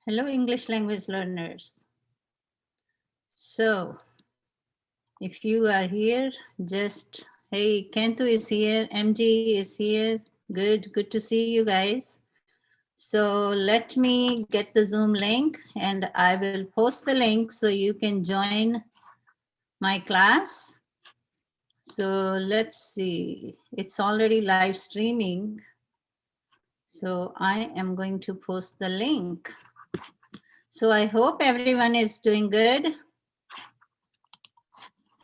Hello, English language learners. So, if you are here, just, hey, Kento is here, MG is here. Good to see you guys. So let me get the Zoom link and I will post the link so you can join my class. So let's see, it's already live streaming. So I am going to post the link. So I hope everyone is doing good.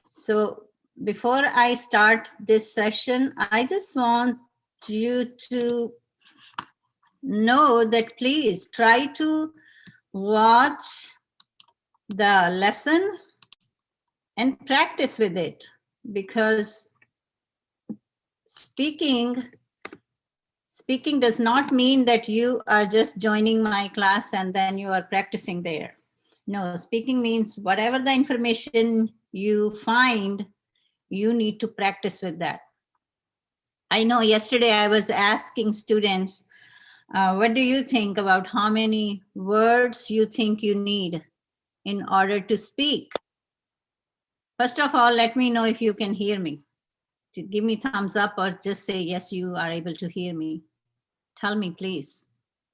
So before I start this session, I just want you to know that please try to watch the lesson and practice with it, because speaking does not mean that you are just joining my class and then you are practicing there. No, speaking means whatever the information you find, you need to practice with that. I know yesterday I was asking students, what do you think about how many words you think you need in order to speak? First of all, let me know if you can hear me. Give me thumbs up or just say, yes, you are able to hear me. Tell me, please,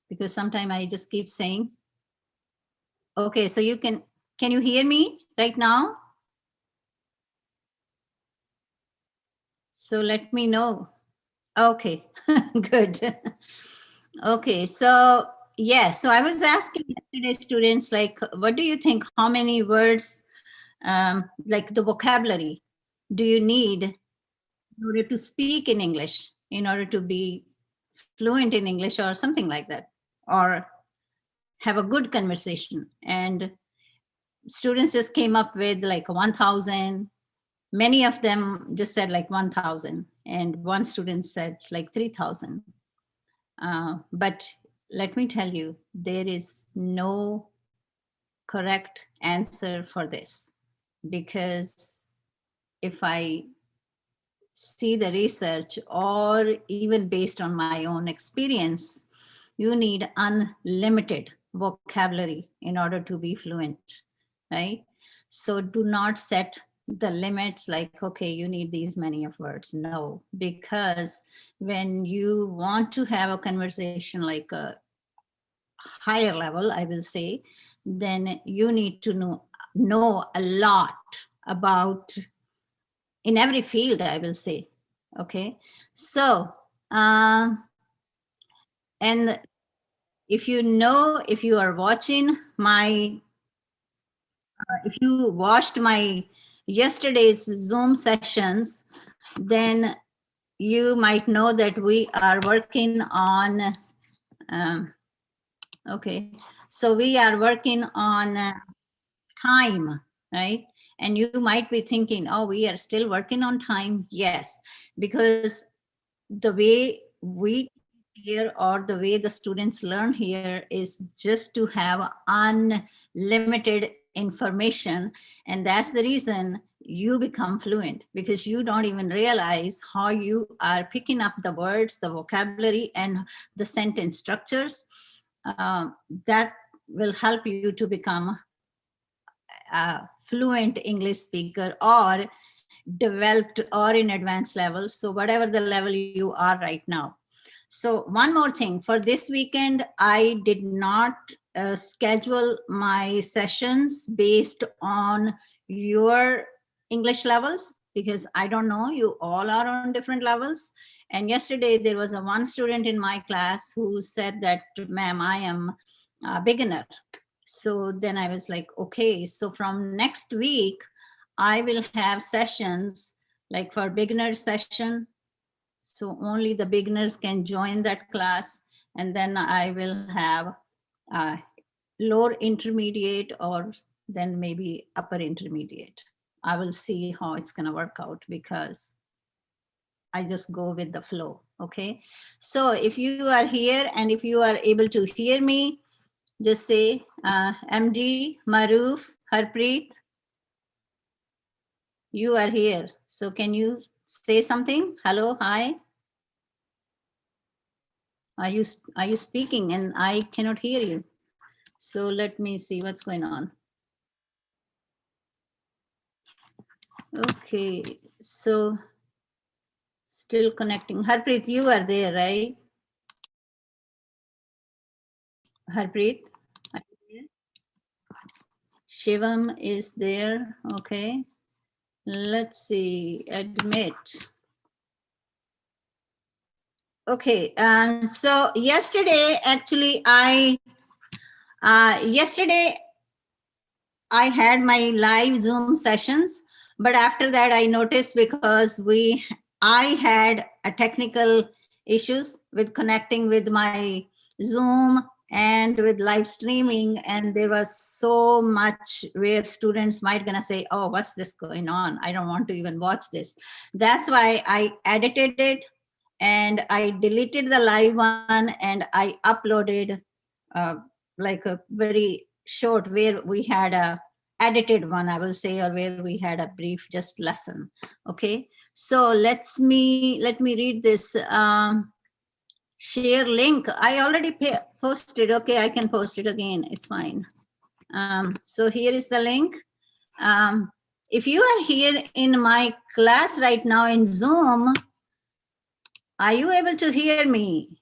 because sometimes I just keep saying. Okay, so can you hear me right now? So let me know. Okay, good. Okay, so yes, so I was asking yesterday students, like, what do you think, how many words, like the vocabulary, do you need in order to speak in English, in order to be fluent in English or something like that, or have a good conversation? And students just came up with like 1,000. Many of them just said like 1,000, and one student said like 3,000. But let me tell you, there is no correct answer for this, because if I see the research or even based on my own experience, you need unlimited vocabulary in order to be fluent, right? So do not set the limits like, okay, you need these many of words. No, because when you want to have a conversation like a higher level, I will say, then you need to know a lot about in every field, I will say. Okay, so and if you are watching my if you watched my yesterday's Zoom sessions, then you might know that we are working on okay, so we are working on time, right? And you might be thinking, oh, we are still working on time. Yes, because the way we here or the way the students learn here is just to have unlimited information. And that's the reason you become fluent, because you don't even realize how you are picking up the words, the vocabulary, and the sentence structures. That will help you to become a fluent English speaker, or developed, or in advanced level. So whatever the level you are right now. So one more thing, for this weekend, I did not schedule my sessions based on your English levels, because I don't know, you all are on different levels. And yesterday there was one student in my class who said that, ma'am, I am a beginner. So then I was like, okay, so from next week, I will have sessions like for beginner session. So only the beginners can join that class. And then I will have lower intermediate, or then maybe upper intermediate. I will see how it's going to work out, because I just go with the flow. Okay. So if you are here and if you are able to hear me, just say MD, Maruf, Harpreet, you are here. So can you say something? Hello, hi. Are you speaking and I cannot hear you? So let me see what's going on. Okay, so still connecting. Harpreet, you are there, right? Harpreet? Are you there? Shivam is there. Okay. Let's see. Admit. Okay. So yesterday, actually, yesterday I had my live Zoom sessions, but after that I noticed because I had a technical issues with connecting with my Zoom and with live streaming, and there was so much where students might gonna say, oh, what's this going on? I don't want to even watch this. That's why I edited it and I deleted the live one and I uploaded like a very short where we had a edited one, I will say, or where we had a brief just lesson. Okay, so let me read this share link. I already posted. Okay, I can post it again, it's fine. So here is the link. If you are here in my class right now in Zoom, are you able to hear me?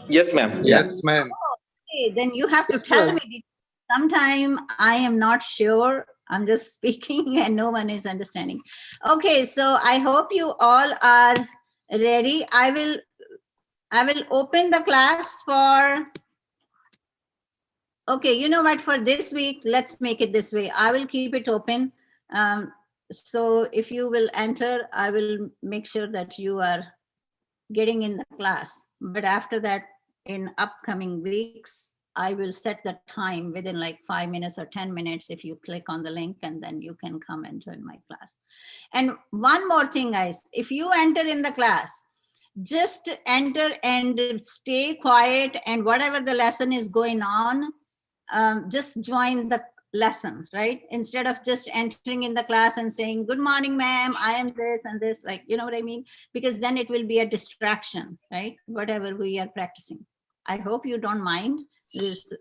Yes, ma'am. Yes, ma'am. Okay, then you have to Yes, tell ma'am. me. Sometime I am not sure. I'm just speaking and no one is understanding. Okay, so I hope you all are ready. I will open the class for. Okay, you know what? For this week, let's make it this way. I will keep it open. So if you will enter, I will make sure that you are getting in the class. But after that, in upcoming weeks, I will set the time within like 5 minutes or 10 minutes if you click on the link, and then you can come and join my class. And one more thing, guys, if you enter in the class, just enter and stay quiet, and whatever the lesson is going on, just join the lesson, right? Instead of just entering in the class and saying, good morning, ma'am, I am this and this, like, you know what I mean? Because then it will be a distraction, right? Whatever we are practicing. I hope you don't mind this.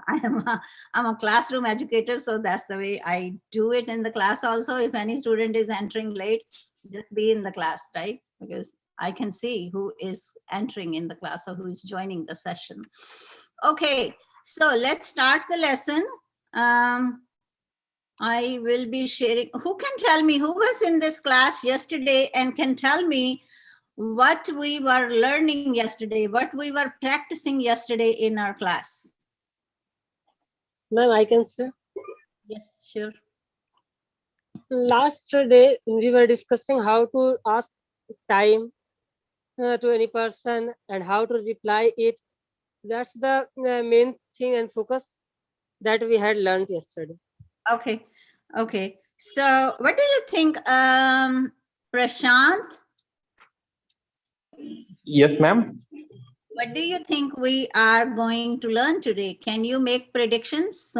I'm a classroom educator, so that's the way I do it in the class also. If any student is entering late, just be in the class, right? Because I can see who is entering in the class or who is joining the session. Okay, so let's start the lesson. I will be sharing. Who can tell me who was in this class yesterday and can tell me what we were learning yesterday, what we were practicing yesterday in our class? Ma'am, I can say. Yes, sure. Last day we were discussing how to ask time to any person and how to reply it. That's the main thing and focus that we had learned yesterday. Okay. Okay. So what do you think, Prashant? Yes, ma'am. What do you think we are going to learn today? Can you make predictions?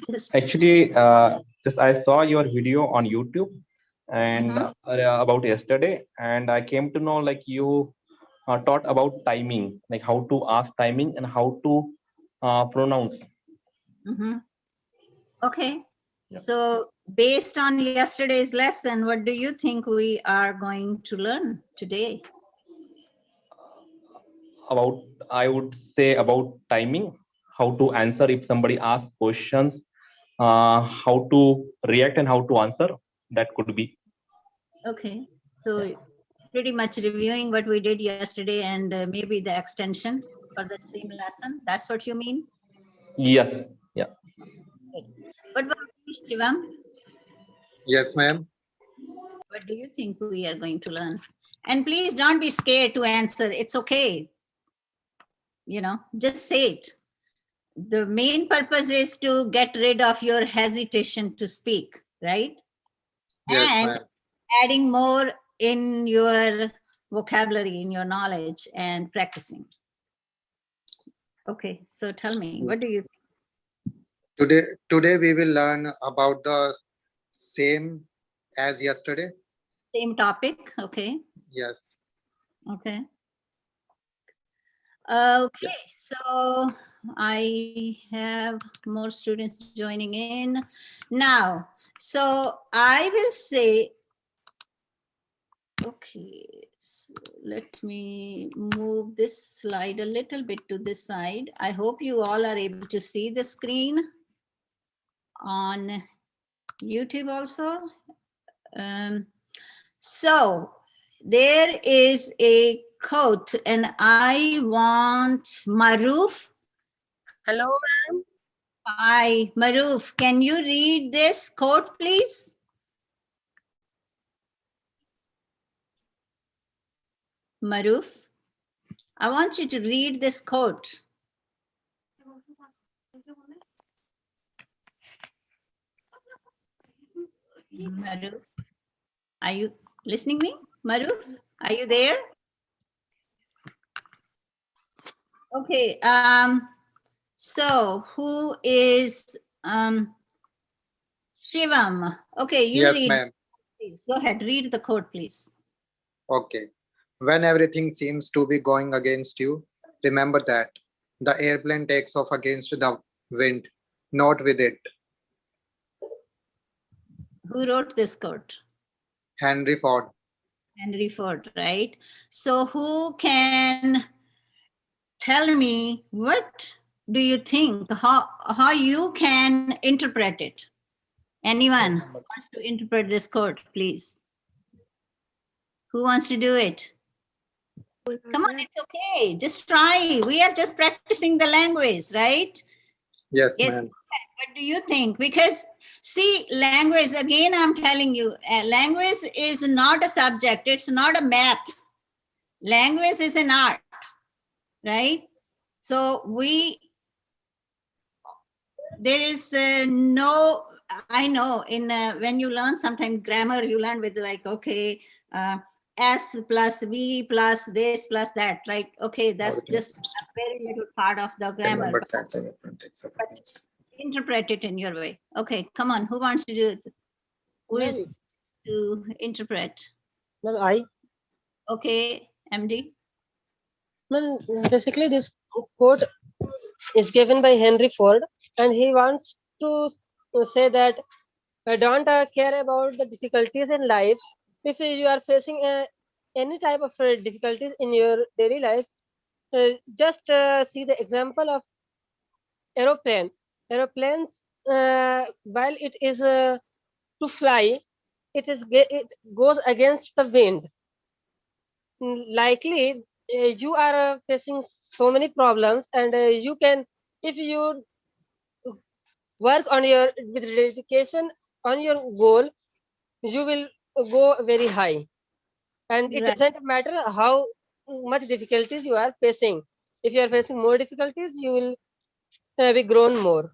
Just Actually, just I saw your video on YouTube and about yesterday, and I came to know like you taught about timing, like how to ask timing and how to pronounce. Okay. Yeah. So based on yesterday's lesson, what do you think we are going to learn today? About, I would say about timing, how to answer if somebody asks questions, how to react and how to answer. That could be. Okay. So pretty much reviewing what we did yesterday and maybe the extension for the same lesson. That's what you mean? Yes. Yeah. Good. What about you, Shivam? Yes, ma'am. What do you think we are going to learn? And please don't be scared to answer. It's okay. You know, just say it. The main purpose is to get rid of your hesitation to speak, right? Yes, And ma'am. adding more in your vocabulary, in your knowledge and practicing. Okay, so tell me, what do you think? Today we will learn about the same as yesterday. Same topic, okay? Yes. Okay. Okay, so I have more students joining in now. So I will say, okay, so let me move this slide a little bit to this side. I hope you all are able to see the screen on YouTube also. So there is a quote, and I want Maruf. Hello, ma'am. Hi, Maruf. Can you read this quote, please? Maruf, I want you to read this quote. Maruf, are you listening me? Maruf, are you there? Okay, so who is Shivam? Okay, you Yes, read. ma'am. Please. Go ahead, read the quote, please. Okay. When everything seems to be going against you, remember that the airplane takes off against the wind, not with it. Who wrote this quote? Henry Ford. Henry Ford, right? So who can tell me what do you think, how you can interpret it? Anyone wants to interpret this quote, please? Who wants to do it? Come on, it's okay. Just try. We are just practicing the language, right? Yes, Yes. ma'am. What do you think? Because see, language, again, I'm telling you, language is not a subject. It's not a math. Language is an art, right? So there is no, I know in when you learn sometimes grammar, you learn with like, okay, S plus V plus this plus that, right? Okay, that's just a very little part of the grammar. Remember But that the airplane takes off against. interpret it in your way. Okay, come on, who wants to do it? Who Ma'am. is to interpret? Ma'am, I. Okay, MD. Ma'am, basically this quote is given by Henry Ford, and he wants to say that don't care about the difficulties in life. If you are facing any type of difficulties in your daily life, just see the example of aeroplane. Aeroplanes, while it is to fly, it goes against the wind. Likely, you are facing so many problems, and you can, if you work on your with dedication on your goal, you will go very high. And it Right. doesn't matter how much difficulties you are facing. If you are facing more difficulties, you will be grown more.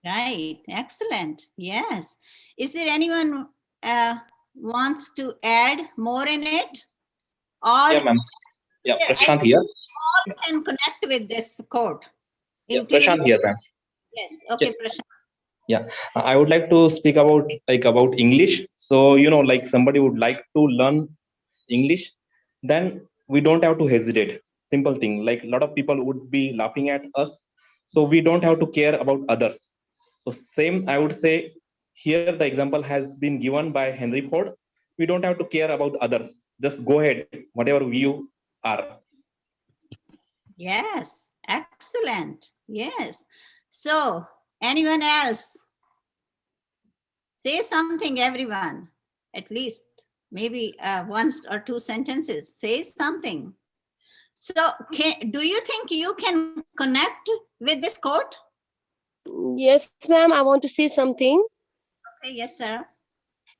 Right, excellent. Yes. Is there anyone wants to add more in it? Or Yeah, ma'am. Yeah, I Prashant think here. all can connect with this quote. Yeah, including- Prashant here, ma'am. Yes, okay, Yeah. Prashant. Yeah, I would like to speak about English. So, like somebody would like to learn English, then we don't have to hesitate. Simple thing. Like a lot of people would be laughing at us. So we don't have to care about others. So same, I would say here the example has been given by Henry Ford. We don't have to care about others. Just go ahead, whatever you are. Yes, excellent. Yes. So, anyone else? Say something, everyone. At least maybe one or two sentences. Say something. So, do you think you can connect with this quote? Yes, ma'am. I want to say something. Okay, yes, sir.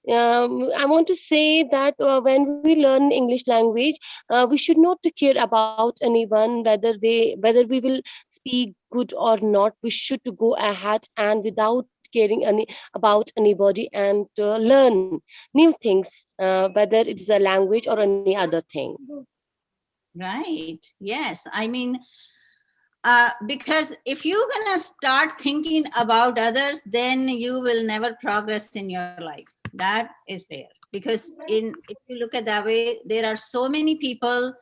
I want to say that when we learn English language, we should not care about anyone whether we will speak good or not. We should go ahead and without caring about anybody and learn new things, whether it is a language or any other thing. Right. Yes. I mean, because if you're gonna start thinking about others, then you will never progress in your life. That is there. Because if you look at that way, there are so many people,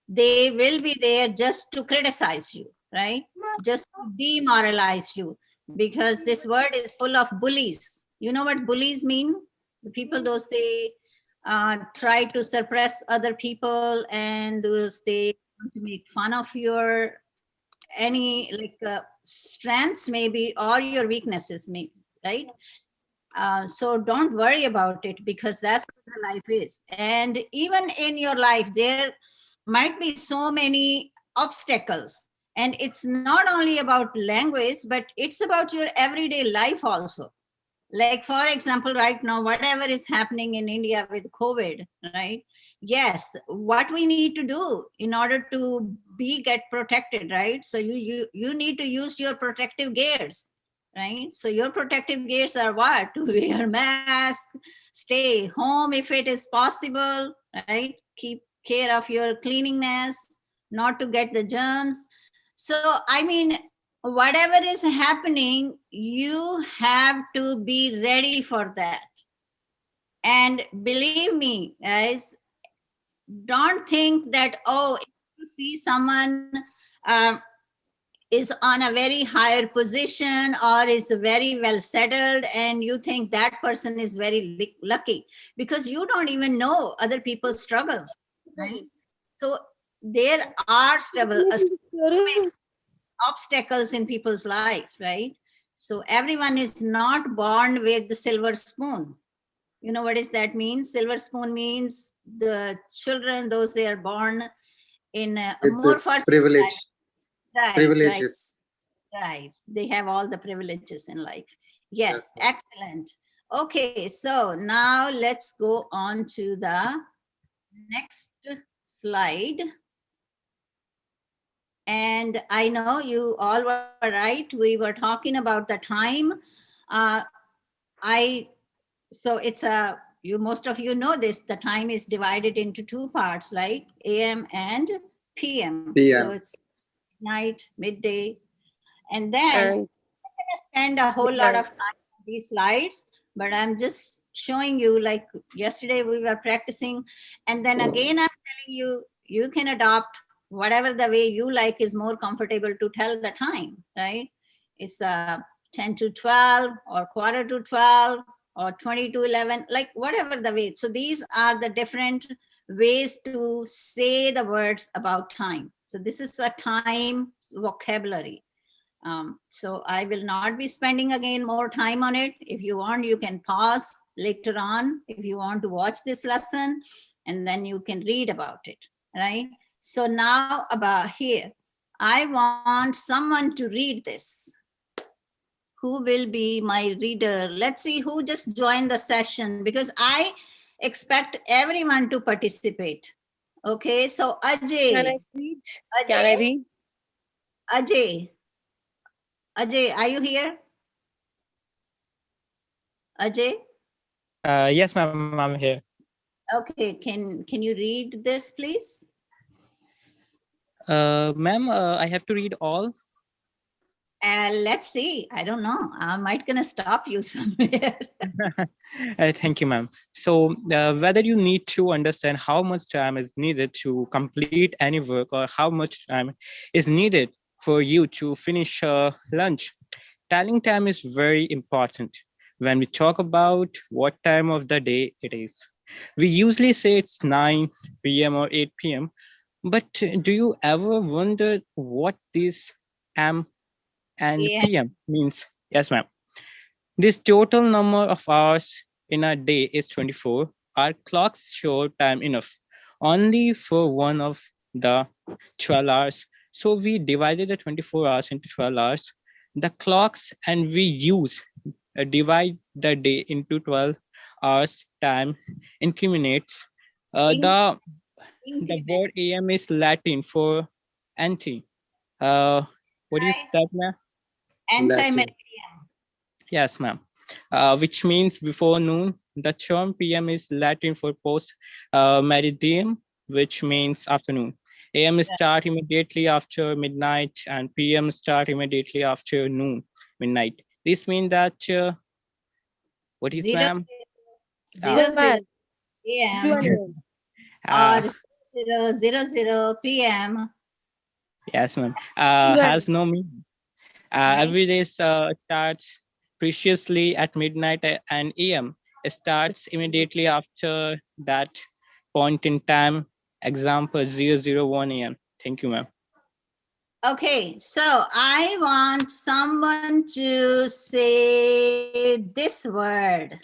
they will be there just to criticize you, right? Just to demoralize you, because this word is full of bullies. You know what bullies mean? The people, those they try to suppress other people, and those they want to make fun of your any like strengths maybe, or your weaknesses maybe, right? So don't worry about it, because that's what the life is. And even in your life, there might be so many obstacles. And it's not only about language, but it's about your everyday life also. Like, for example, right now, whatever is happening in India with COVID, right? Yes, what we need to do in order to get protected, right? So you need to use your protective gears, right? So your protective gears are what? To wear mask, stay home if it is possible, right? Keep care of your cleanliness, not to get the germs. So, I mean, whatever is happening, you have to be ready for that. And believe me, guys, don't think that, oh, if you see someone is on a very higher position or is very well settled, and you think that person is very lucky, because you don't even know other people's struggles, right? So there are obstacles in people's life, right? So everyone is not born with the silver spoon. You know what does that mean? Silver spoon means the children, those they are born in a With more the first privilege, right, privileges. right. They have all the privileges in life. Yes, excellent. Okay, so now let's go on to the next slide. And I know you all were right. We were talking about the time. So it's most of you know this, the time is divided into two parts, like AM and PM. So it's night, midday. And then I'm gonna spend a whole lot of time on these slides, but I'm just showing you, like yesterday we were practicing, and then again I'm telling you, you can adopt whatever the way you like is more comfortable to tell the time, right? It's 10 to 12 or quarter to 12 or 20 to 11, like whatever the way. So these are the different ways to say the words about time. So this is a time vocabulary. So I will not be spending again more time on it. If you want, you can pause later on if you want to watch this lesson, and then you can read about it, right? So now about here, I want someone to read this. Who will be my reader? Let's see who just joined the session, because I expect everyone to participate. Okay, so Ajay. Can I read? Ajay, Can I read? Ajay, are you here? Ajay? Yes, ma'am, I'm here. Okay, can you read this, please? Ma'am, I have to read all. Let's see. I don't know. I might gonna stop you somewhere. Thank you, ma'am. So whether you need to understand how much time is needed to complete any work, or how much time is needed for you to finish lunch, telling time is very important. When we talk about what time of the day it is, we usually say it's 9 p.m. or 8 p.m. But do you ever wonder what this am and PM means? Yes, ma'am. This total number of hours in a day is 24. Our clocks show time enough only for one of the 12 hours. So we divided the 24 hours into 12 hours. The clocks, and we use divide the day into 12 hours time incriminates. The word AM is Latin for anti. What is that, ma'am? Anti-meridian. Yes, ma'am. Which means before noon. The term PM is Latin for post meridian, which means afternoon. AM start immediately after midnight, and PM start immediately after noon, midnight. This means that what is, ma'am? 00 PM or 000 PM. Yes, ma'am. Everyone. Has no meaning. Right. Every day starts preciously at midnight and AM. It starts immediately after that point in time. Example 001 AM. Thank you, ma'am. Okay, so I want someone to say this word.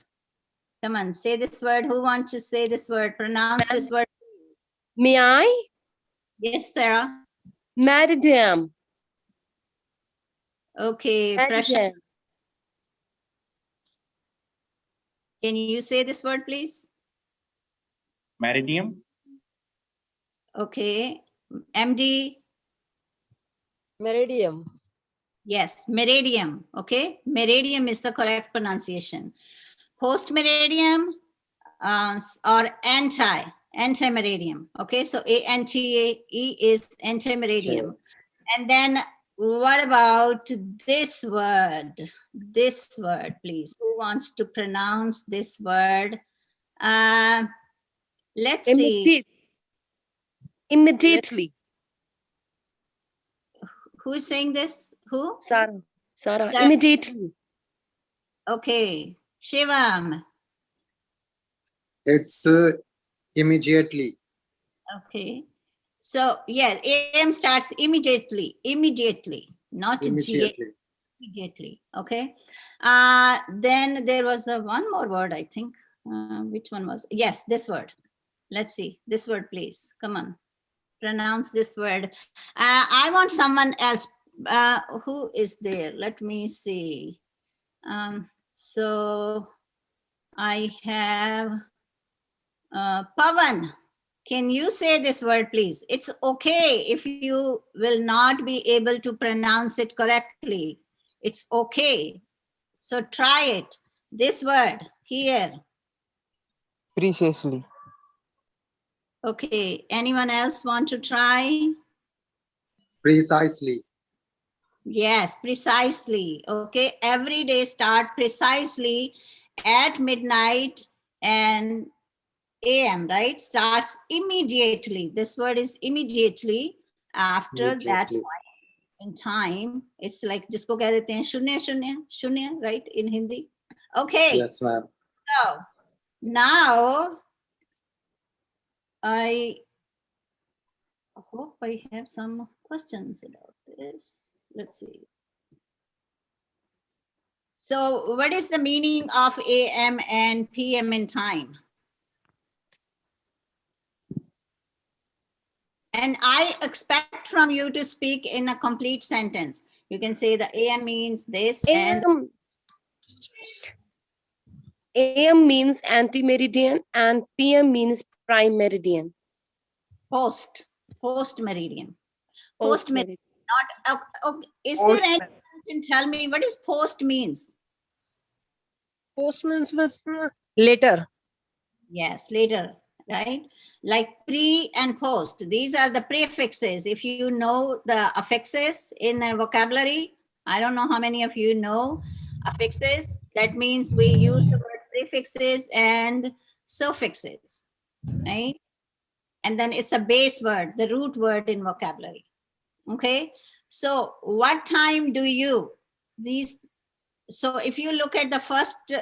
Come on, say this word. Who wants to say this word? Pronounce this word. May I? Yes, Sarah. Meridian. Okay, Prashant, Meridian. can you say this word, please? Meridium. Okay, MD. Meridium. Yes, meridium. Okay, meridium is the correct pronunciation. Post meridium or anti-meridium. Okay, so ANTAE is anti-meridium. And then what about this word? This word, please. Who wants to pronounce this word? Let's see. Immediately. Who's saying this? Who? Sarah. Sarah. Sarah. Immediately. Okay, Shivam. It's immediately. Okay. So yeah, AM starts immediately, not GA, Immediately. immediately. Okay. Then there was one more word, I think. Which one was? Yes, this word. Let's see. This word, please. Come on. Pronounce this word. I want someone else. Who is there? Let me see. So I have Pavan. Can you say this word, please? It's okay if you will not be able to pronounce it correctly. It's okay. So try it. This word here. Preciously. Okay. Anyone else want to try? Precisely. Yes, precisely. Okay. Every day start precisely at midnight and AM, right? Starts immediately. This word is immediately after that Immediately. point in time. It's like जिसको कह देते हैं शून्य शून्य शून्य, right, in Hindi. Okay. Yes, ma'am. So now I hope I have some questions about this. Let's see. So what is the meaning of AM and PM in time? And I expect from you to speak in a complete sentence. You can say the AM means this and AM means anti-meridian and PM means prime meridian. post meridian. Post meridian. Post-meridian. Not okay. Is there anyone who can tell me what is post means? Post means later. Yes, later, right? Like pre and post. These are the prefixes. If you know the affixes in a vocabulary, I don't know how many of you know affixes. That means we use the word prefixes and suffixes, right? And then it's a base word, the root word in vocabulary. Okay. So what time do you, so if you look at the first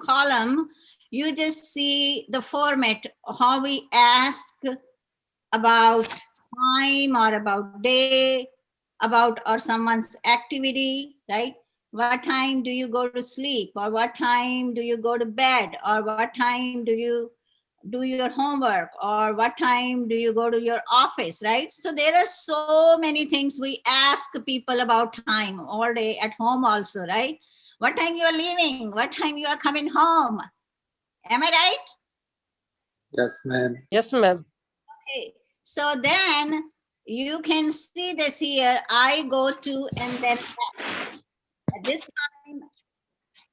column, you just see the format, how we ask about time or about day, about or someone's activity, right? What time do you go to sleep, or what time do you go to bed, or what time do you do your homework, or what time do you go to your office, right? So there are so many things we ask people about time all day at home also, right? What time you are leaving, what time you are coming home. Am I right? Yes, ma'am. Yes, ma'am. Okay, so then you can see this here. I go to and then at this time,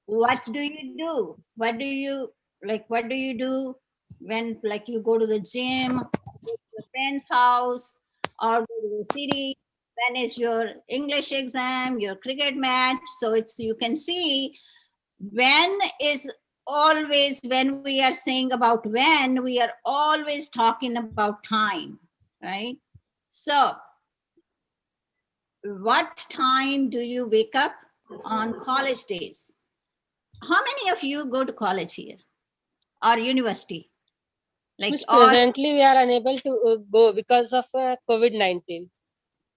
what do you do? What do you like? What do you do when like you go to the gym, go to your friend's house, or go to the city? When is your English exam, your cricket match? So it's you can see when is always when we are saying about when we are always talking about time, right? So what time do you wake up on college days? How many of you go to college here or university? Like, Miss, or presently we are unable to go because of COVID-19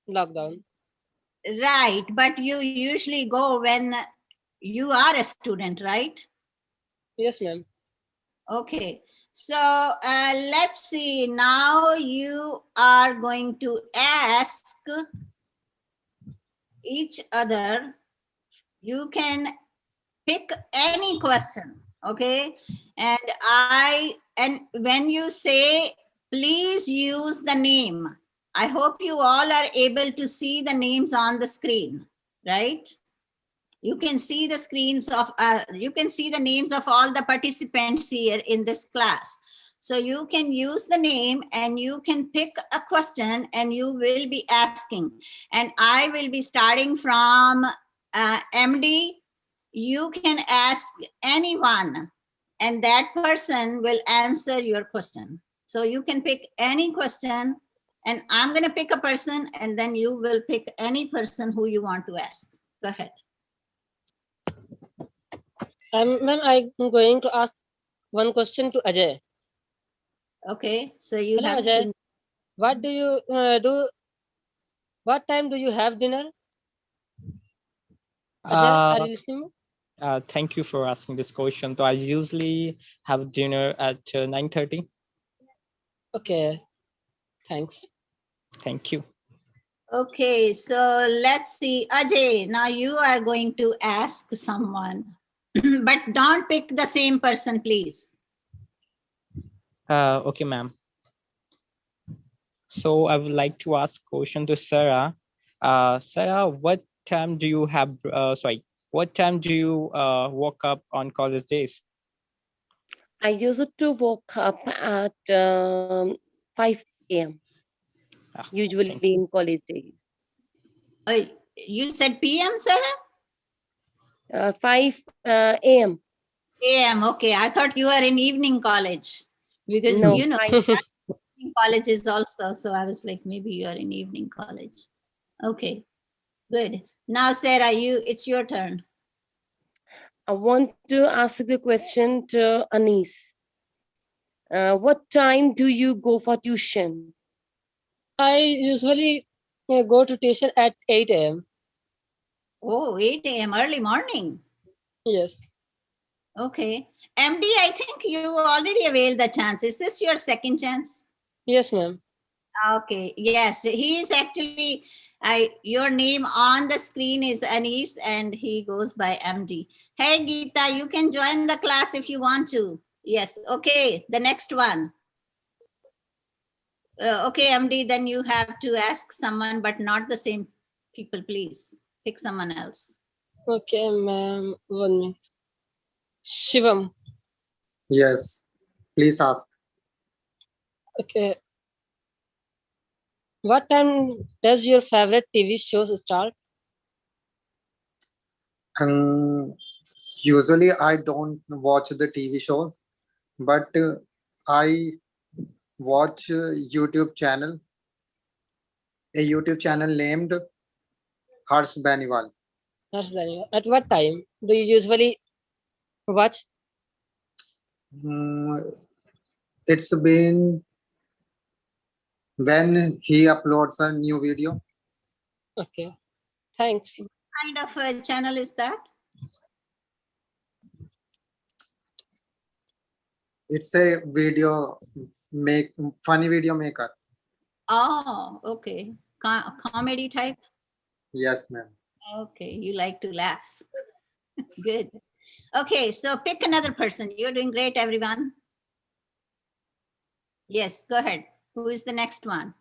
lockdown. right, but you usually go when you are a student, right? Yes, ma'am. Okay, so let's see. Now you are going to ask each other. You can pick any question, okay? And when you say, please use the name. I hope you all are able to see the names on the screen, right? You can see the screens of, you can see the names of all the participants here in this class. So you can use the name and you can pick a question and you will be asking. And I will be starting from MD. You can ask anyone and that person will answer your question. So you can pick any question and I'm going to pick a person and then you will pick any person who you want to ask. Go ahead. Ma'am, I'm going to ask one question to Ajay. Okay, so you Hello, have Ajay. to, What do you do? What time do you have dinner? Ajay, are you listening? Thank you for asking this question. So I usually have dinner at 9:30. Okay, thanks. Thank you. okay, so let's see. Ajay, now you are going to ask someone, but don't pick the same person, please. Okay, ma'am. So I would like to ask question to Sarah. Sarah, what time do you have, what time do you wake up on college days? I used to wake up at 5 a.m. Ah, usually thank you. in college days. You said PM, Sarah? 5 a.m. AM, okay. I thought you were in evening college because, No, you know, 5. evening colleges also. So I was like, maybe you're in evening college. Okay, good. Now, Sarah, it's your turn. I want to ask the question to Anis. What time do you go for tuition? I usually go to tuition at 8 a.m. Oh, 8 a.m. early morning. Yes. Okay. MD, I think you already availed the chance. Is this your second chance? Yes, ma'am. Okay. Yes, he is actually, your name on the screen is Anis and he goes by MD. Hey, Geeta, you can join the class if you want to. Yes. Okay. The next one. Okay, MD, then you have to ask someone, but not the same people, please. Pick someone else. Okay, ma'am. 1 minute. Shivam. Yes, please ask. Okay. What time does your favorite TV shows start? Usually, I don't watch the TV shows, but I watch a YouTube channel named Harsh Baniwal. At what time do you usually watch? It's been when he uploads a new video. Okay, thanks. What kind of a channel is that? It's a funny video maker. Oh, okay. Comedy type? Yes, ma'am. Okay, you like to laugh. Good. Okay, so pick another person. You're doing great, everyone. Yes, go ahead. Who is the next one?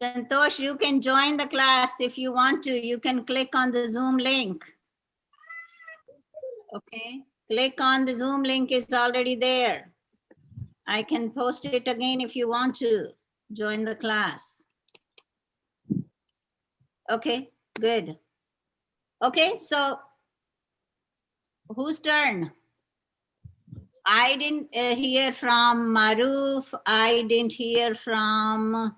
Santosh, you can join the class if you want to. You can click on the Zoom link. Okay, click on the Zoom link, it's already there. I can post it again if you want to join the class. Okay, good. Okay, so whose turn? I didn't hear from Maruf. I didn't hear from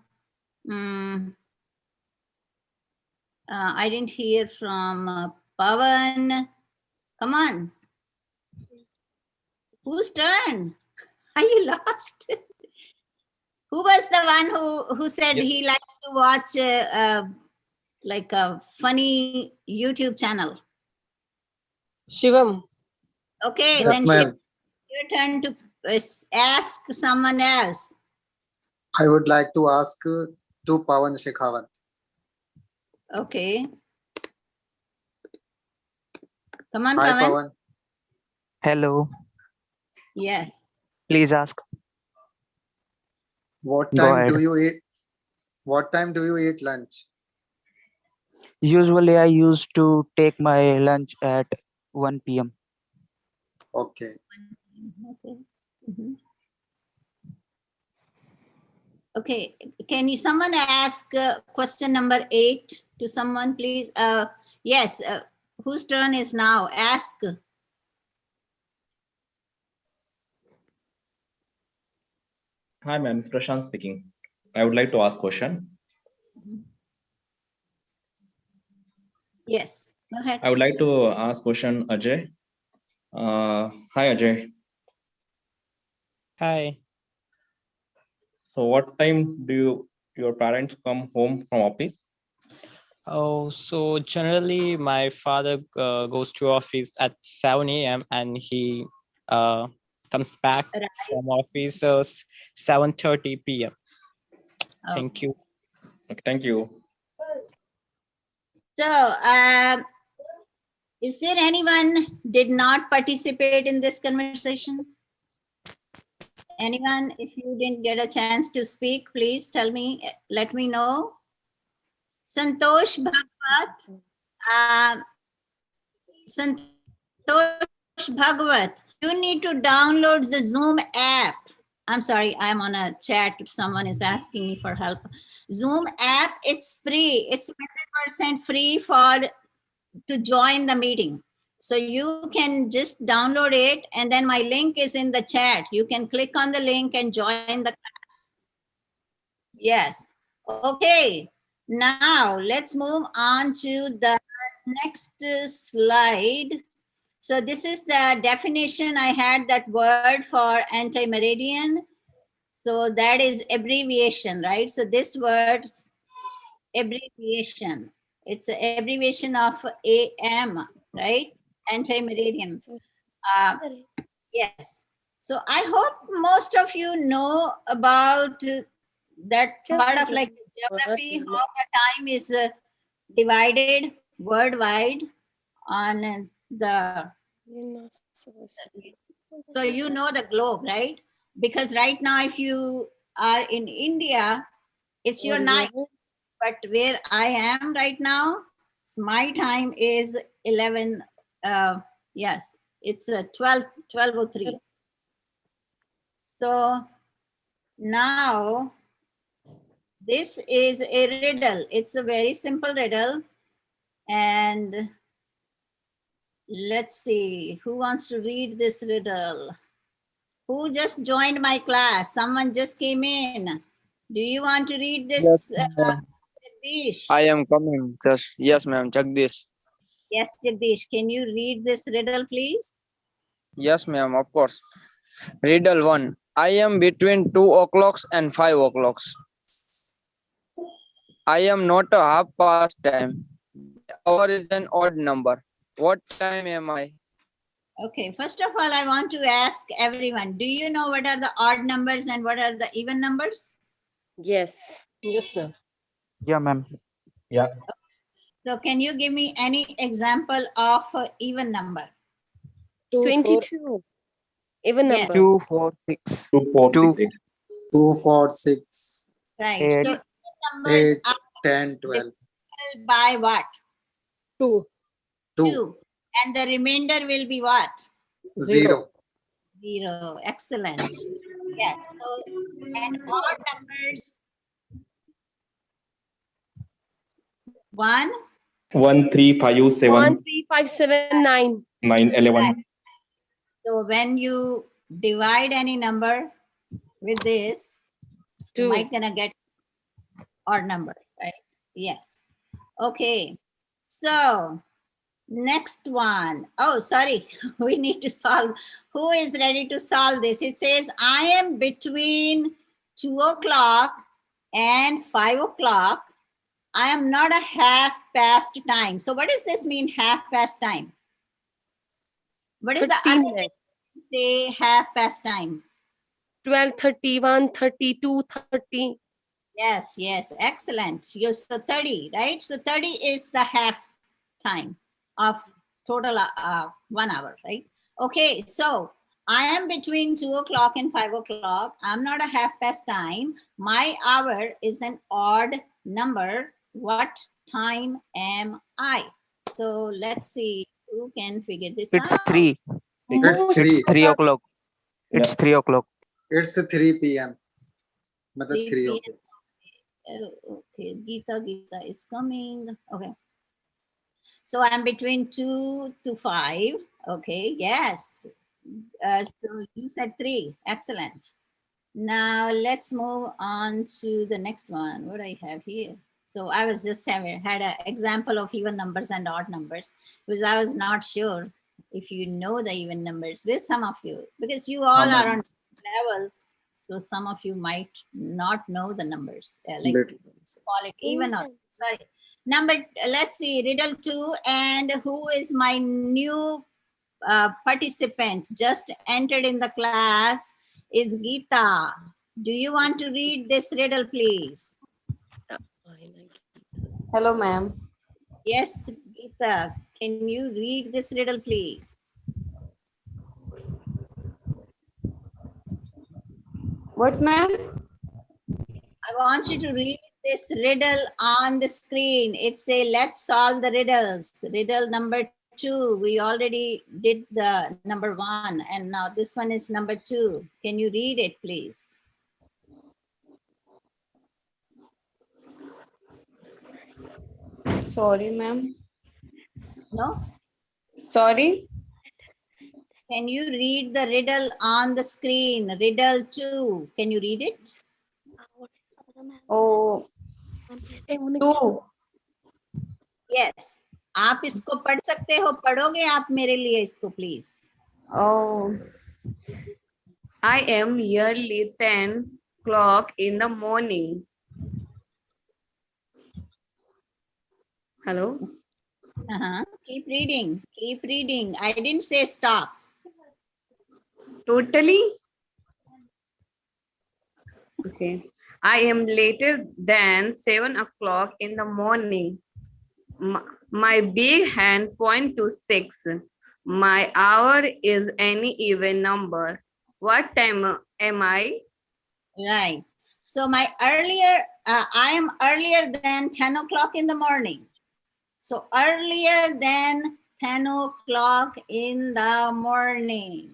I didn't hear from Pavan. Come on. Whose turn? Are you lost? Who was the one who said Yes. he likes to watch like a funny YouTube channel? Shivam. Okay, Yes, then ma'am. your turn to ask someone else. I would like to ask to Pawan Shekhawat. Okay. Come on, Hi, Pavan. Pawan. Hello, Yes. please ask. What Go time ahead. do you eat? What time do you eat lunch? Usually, I used to take my lunch at 1 p.m. Okay. Okay. Mhm. Okay. Can you someone ask question number 8 to someone, please? Yes. Whose turn is now? Ask. Hi, ma'am. It's Prashant speaking. I would like to ask question. Yes. Go ahead. I would like to ask question, Ajay. Hi, Ajay. Hi. So what time do your parents come home from office? Oh, so generally my father goes to office at 7 a.m. and he comes back Right. from office 7:30 p.m. Thank you. Okay, thank you. So, is there anyone did not participate in this conversation? Anyone, if you didn't get a chance to speak, please tell me, let me know. Santosh Bhagwat, Santosh Bhagwat, you need to download the Zoom app. I'm sorry, I'm on a chat. If someone is asking me for help. Zoom app, it's free. It's 100% free to join the meeting. So you can just download it, and then my link is in the chat. You can click on the link and join the class. Yes. Okay. Now let's move on to the next slide. So this is the definition. I had that word for anti-meridian. So that is abbreviation, right? So this word's abbreviation. It's an abbreviation of AM, right? Anti-meridian. Yes. So I hope most of you know about that part of like geography, how the time is divided worldwide on the, so you know the globe, right? Because right now, if you are in India, it's your night. But where I am right now, my time is 11. Yes, it's 12:03. So now this is a riddle. It's a very simple riddle. And let's see, who wants to read this riddle? Who just joined my class? Someone just came in. Do you want to read this, Yes, ma'am. Jagdish? I am coming. Just yes, ma'am. Check this. Yes, Jagdish. Can you read this riddle, please? Yes, ma'am. Of course. Riddle 1. I am between 2 o'clocks and 5 o'clocks. I am not a half past time. The hour is an odd number. What time am I? Okay, first of all, I want to ask everyone, do you know what are the odd numbers and what are the even numbers? Yes. Yes, ma'am. Yeah, ma'am. Yeah. So can you give me any example of an even number? 2, 4, 22. Even Yes. number. 2, 4, 6, 2, 4, 6, 8. 2, 4, 6, Right. 8, So even numbers 8, are 10, 12, divisible by what? 2, 2, 2. And the remainder will be what? 0. 0. Excellent. Yes. So, and odd numbers, 1. 1, 3, 5, 7, 1, 3, 5, 7, 9. 9, 11. So when you divide any number with this, you 2. might gonna get odd number, right? Yes. Okay, so next one. Oh, sorry, we need to solve. Who is ready to solve this? It says, I am between 2 o'clock and 5 o'clock. I am not a half past time. So what does this mean, half past time? What is the 13 other thing to say half past time? 12:30, 1:30, 2:30. Yes, yes, excellent. You're so 30, right? So 30 is the half time of total 1 hour, right? Okay, so I am between 2 o'clock and 5 o'clock. I'm not a half past time. My hour is an odd number. What time am I? So let's see who can figure this It's out. 3. It's Most It's 3. 3 o'clock. It's Yeah. 3 o'clock. It's 3 p.m. मतलब 3 3 p.m. okay. Okay, Geeta is coming. Okay. So I'm between 2 to 5. Okay, yes. So you said 3. Excellent. Now let's move on to the next one. What do I have here? So I was just had an example of even numbers and odd numbers because I was not sure if you know the even numbers with some of you, because you all are on levels. So some of you might not know the numbers, like Little. call it even or sorry. Let's see, riddle 2, and who is my new participant just entered in the class is Geeta. Do you want to read this riddle, please? Hello, ma'am. Yes, Geeta, can you read this riddle, please? What, ma'am? I want you to read this riddle on the screen. It's a let's solve the riddles. Riddle number 2. We already did the number 1, and now this one is number 2. Can you read it, please? Sorry, ma'am. No? Sorry. Can you read the riddle on the screen? Riddle 2. Can you read it? Oh, 2. Yes. आप इसको पढ़ सकते हो, पढ़ोगे आप मेरे लिए इसको please. Oh, I am yearly 10 o'clock in the morning. Hello. Keep reading. Keep reading. I didn't say stop. Totally. Okay. I am later than 7 o'clock in the morning. My big hand point to 6. My hour is any even number. What time am I? Right. So my earlier, I am earlier than 10 o'clock in the morning. So earlier than 10 o'clock in the morning.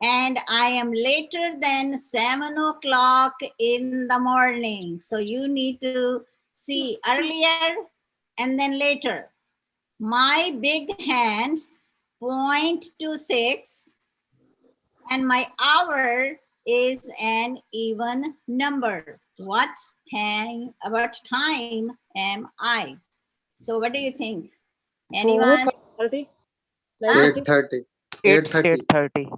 And I am later than 7 o'clock in the morning. So you need to see earlier and then later. My big hands point to 6 and my hour is an even number. What time am I? So what do you think? Anyone? 30, 8:30. It's 8:30. 8:30.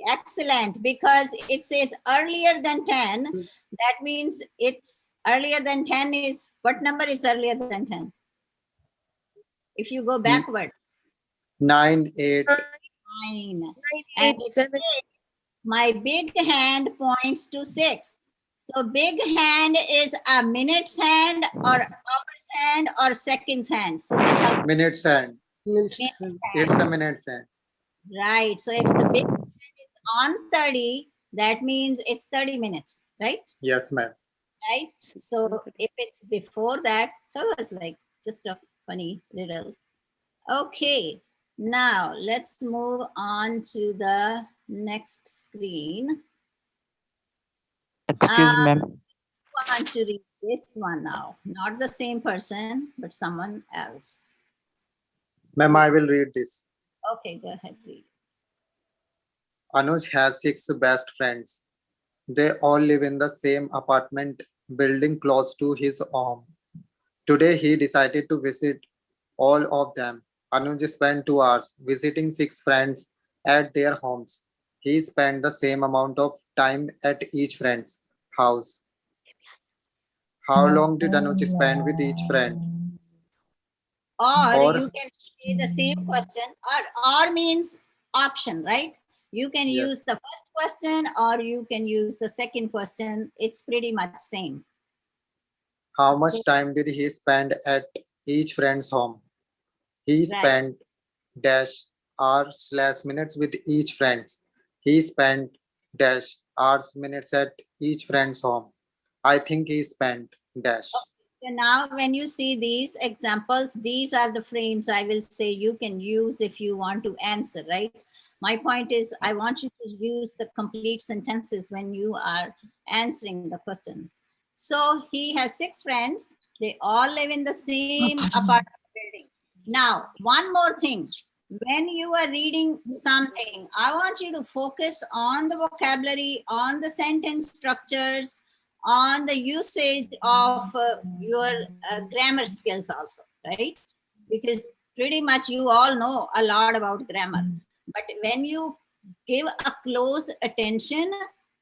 Excellent, because it says earlier than 10. That means it's earlier than 10 is, what number is earlier than 10? If you go backward. 9, 8. 9. And it says, my big hand points to 6. So big hand is a minute's hand or hour's hand or seconds hand. So Minutes hand. minutes It's hand. a minutes hand. Right. So if the big hand is on 30, that means it's 30 minutes, right? Yes, ma'am. Right. So if it's before that, so it was like just a funny riddle. Okay. Now let's move on to the next screen. Excuse me, ma'am. I want to read this one now. Not the same person, but someone else. Ma'am, I will read this. Okay, go ahead, read. Anuj has 6 best friends. They all live in the same apartment building close to his home. Today he decided to visit all of them. Anuj spent 2 hours visiting 6 friends at their homes. He spent the same amount of time at each friend's house. How long did Anuj spend with each friend? Or Or you can say the same question, or means option, right? You can yes, use the first question or you can use the second question. It's pretty much same. how So, much time did he spend at each friend's home? He right. spent dash hours slash minutes with each friends. He spent dash hours minutes at each friend's home. I think he spent dash. So now when you see these examples, these are the frames I will say you can use if you want to answer, right? My point is I want you to use the complete sentences when you are answering the questions. So he has 6 friends. They all live in the same apartment building. Now, one more thing. When you are reading something, I want you to focus on the vocabulary, on the sentence structures, on the usage of your grammar skills also, right? Because pretty much you all know a lot about grammar. But when you give a close attention,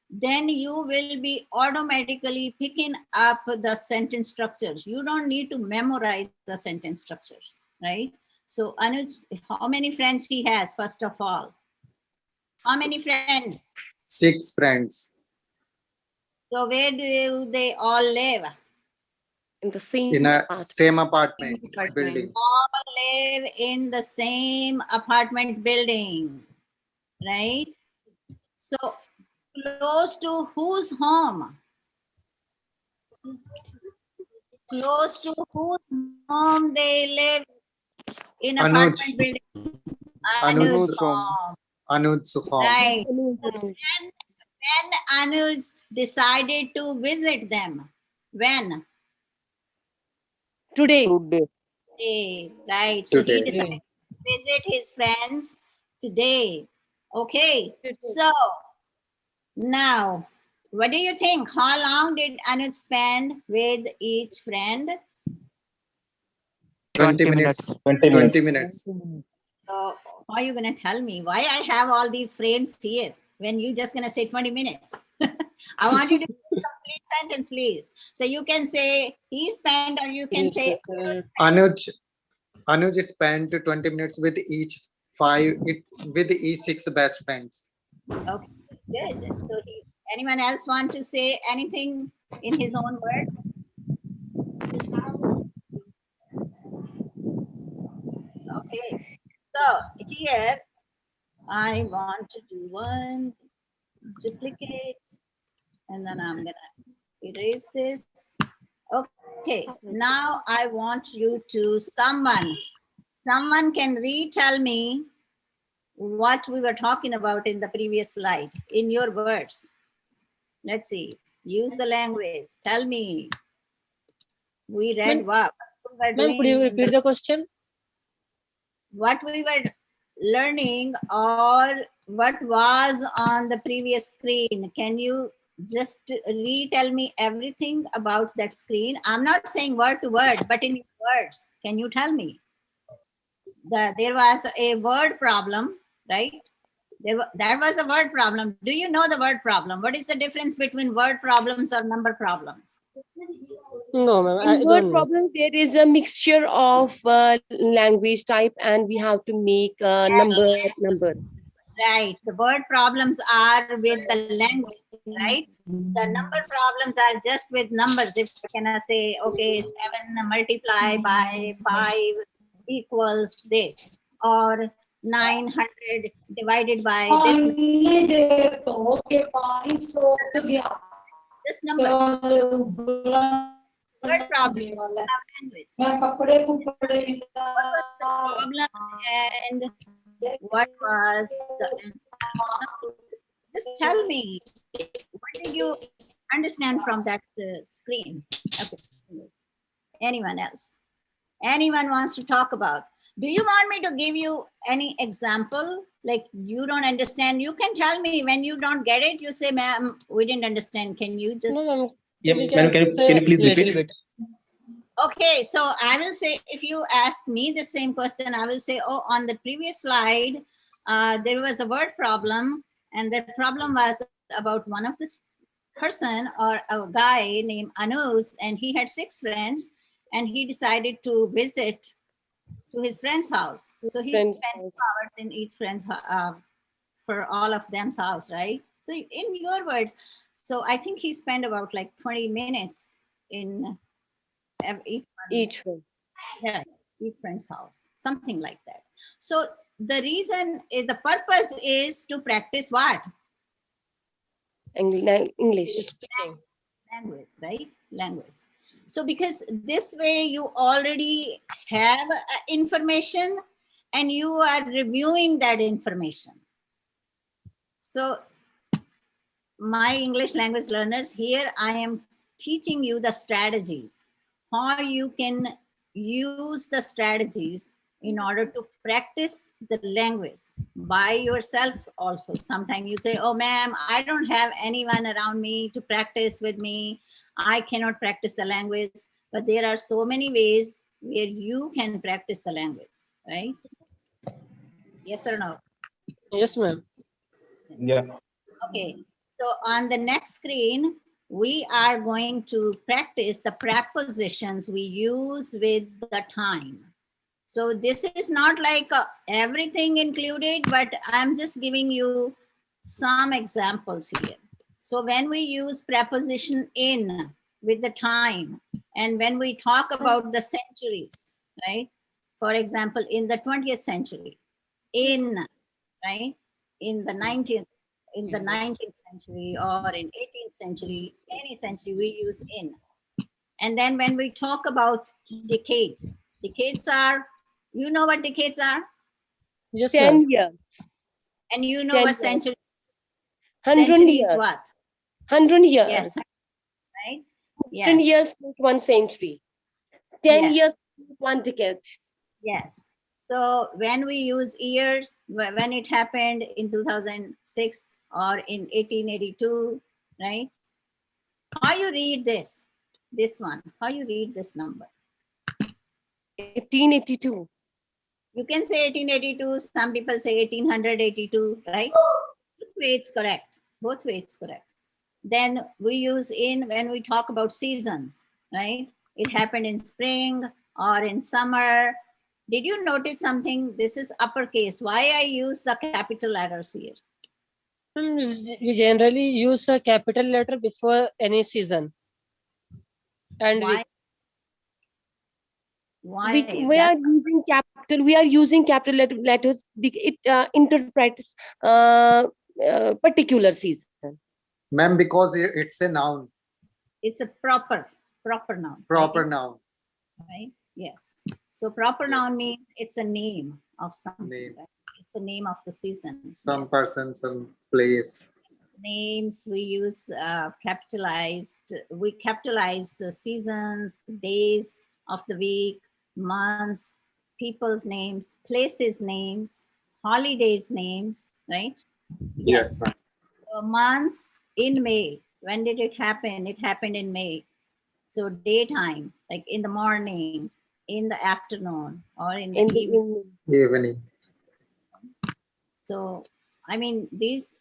then you will be automatically picking up the sentence structures. You don't need to memorize the sentence structures, right? So Anuj, how many friends he has, first of all? How many friends? 6 friends So where do they all live? In the same in a part. same apartment building. All live in the same apartment building, right? So close to whose home? Close to whose home they live in Anuj, apartment building? Anuj's Anuj's home. Anuj's home. Right. Anuj. When Anuj decided to visit them? When? Today. Right. So he Today. decided to visit his friends today. Okay. So now, what do you think? How long did Anuj spend with each friend? 20 minutes. 20 20 minutes. minutes. So how are you going to tell me why I have all these frames here when you just going to say 20 minutes? I want you to complete sentence, please. So you can say he spent, or you can say Anuj spent 20 minutes with each with each 6 best friends. okay, good. So anyone else want to say anything in his own words? Okay. So here I want to do one duplicate, and then I'm gonna erase this. Okay, now I want you to someone can retell me what we were talking about in the previous slide in your words. Let's see. Use the language. Tell me. We read what we were Ma'am, could you doing, repeat the question? what we were learning, or what was on the previous screen. Can you just retell me everything about that screen? I'm not saying word to word, but in words, can you tell me? There was a word problem, right? That was a word problem. Do you know the word problem? What is the difference between word problems or number problems? No, ma'am, I In word don't know. problem, there is a mixture of language type, and we have to make number. Right. The word problems are with the language, right? The number problems are just with numbers. If I can say, okay, 7 multiply by 5 equals this, or 900 divided by this. Just numbers. Word problems have language. What was the problem and what was the answer? Just tell me, what did you understand from that screen? Okay. Anyone else? Anyone wants to talk about? Do you want me to give you any example? Like you don't understand, you can tell me. When you don't get it, you say, ma'am, we didn't understand. Can you just... No, ma'am. Yeah, We madam, can you say please little repeat? bit. Okay, so I will say, if you ask me the same question, I will say, oh, on the previous slide, there was a word problem, and the problem was about one of this person or a guy named Anuj, and he had 6 friends, and he decided to visit to his friend's house. So he Friends spent 2 house. hours in each friend's for all of them's house, right? So in your words, so I think he spent about like 20 minutes in each one, Each one. yeah, each friend's house, something like that. So the reason is, the purpose is to practice what? English. Speaking. Language, right? Language. So because this way you already have information and you are reviewing that information. So my English language learners, here I am teaching you the strategies, how you can use the strategies in order to practice the language by yourself also. Sometimes you say, oh ma'am, I don't have anyone around me to practice with me. I cannot practice the language. But there are so many ways where you can practice the language, right? Yes or no? Yes, ma'am. Yeah. Okay, so on the next screen, we are going to practice the prepositions we use with the time. So this is not like everything included, but I'm just giving you some examples here. So when we use preposition in with the time, and when we talk about the centuries, right? For example, in the 20th century, in, right? In the 19th century or in 18th century, any century, we use in. And then when we talk about decades, decades are, you know what decades are? Yes, 10 ma'am. years. And you know 10 what years. century? 100 Century is years. what? 100 years. Yes, right? 10 Yes, years, not 1 century. 10 years, yes, 1 decade. yes. So when we use years, when it happened in 2006 or in 1882, right? How you read this? This one, how you read this number? 1882. You can say 1882, some people say 1882, right? Both way it's correct. Both way it's correct. Then we use in when we talk about seasons, right? It happened in spring or in summer. Did you notice something? This is uppercase. Why I use the capital letters here? We generally use a capital letter before any season. And Why? Why? We are using capital. We are using capital letters. It interprets particular season. Ma'am, because it's a noun, It's a proper noun. proper right? noun. Right? Yes. So proper Yes. noun means it's a name of something. Name. Right? It's a name of the season. Some Yes. person, some place. Names we use capitalized. We capitalize the seasons, days of the week, months, people's names, places names, holidays names, right? Yes, ma'am. Months in May. When did it happen? It happened in May. So daytime, like in the morning, in the afternoon, or in the In the evening. Evening. So, I mean, these,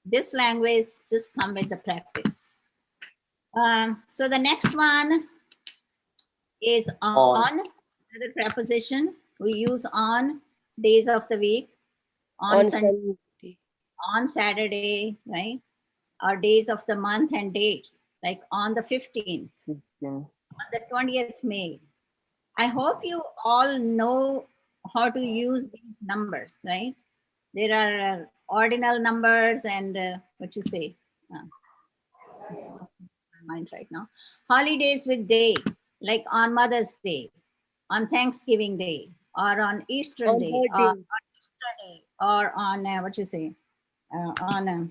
this language just come with the practice. So the next one is on. Another preposition. We use on days of the week, on Sunday, on Saturday, right? Or days of the month and dates, like on the 15th, on the 20th May. I hope you all know how to use these numbers, right? There are ordinal numbers and what you say, my mind right now. Holidays with day, like on Mother's Day, on Thanksgiving Day, or on Easter on Day, her or day. on Easter Day, or on what you say, on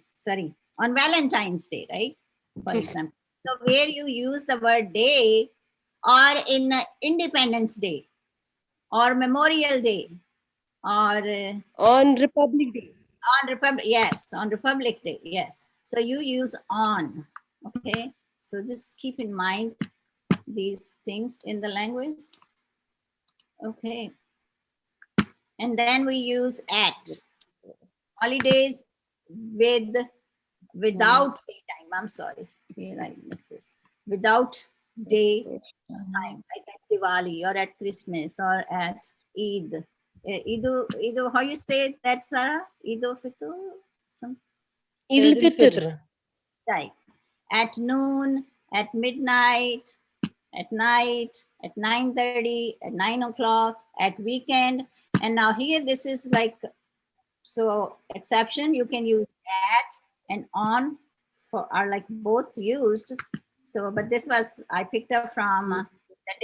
Valentine's Day, right? For example. So where you use the word day, or in Independence Day, or Memorial Day, or On Republic Day. on Republic, yes, on Republic Day, yes. So you use on, okay? So just keep in mind these things in the language. Okay. And then we use at. Holidays without daytime. I'm sorry. Here I missed this. Without day time, like at Diwali or at Christmas or at Eid. Eid, how you say that, Sarah? Eid al-Fitr? Some Eid al-Fitr. right. At noon, at midnight, at night, at 9:30, at 9 o'clock, at weekend. And now here, this is like, so exception, you can use at and on for are like both used. So, but this was, I picked up from the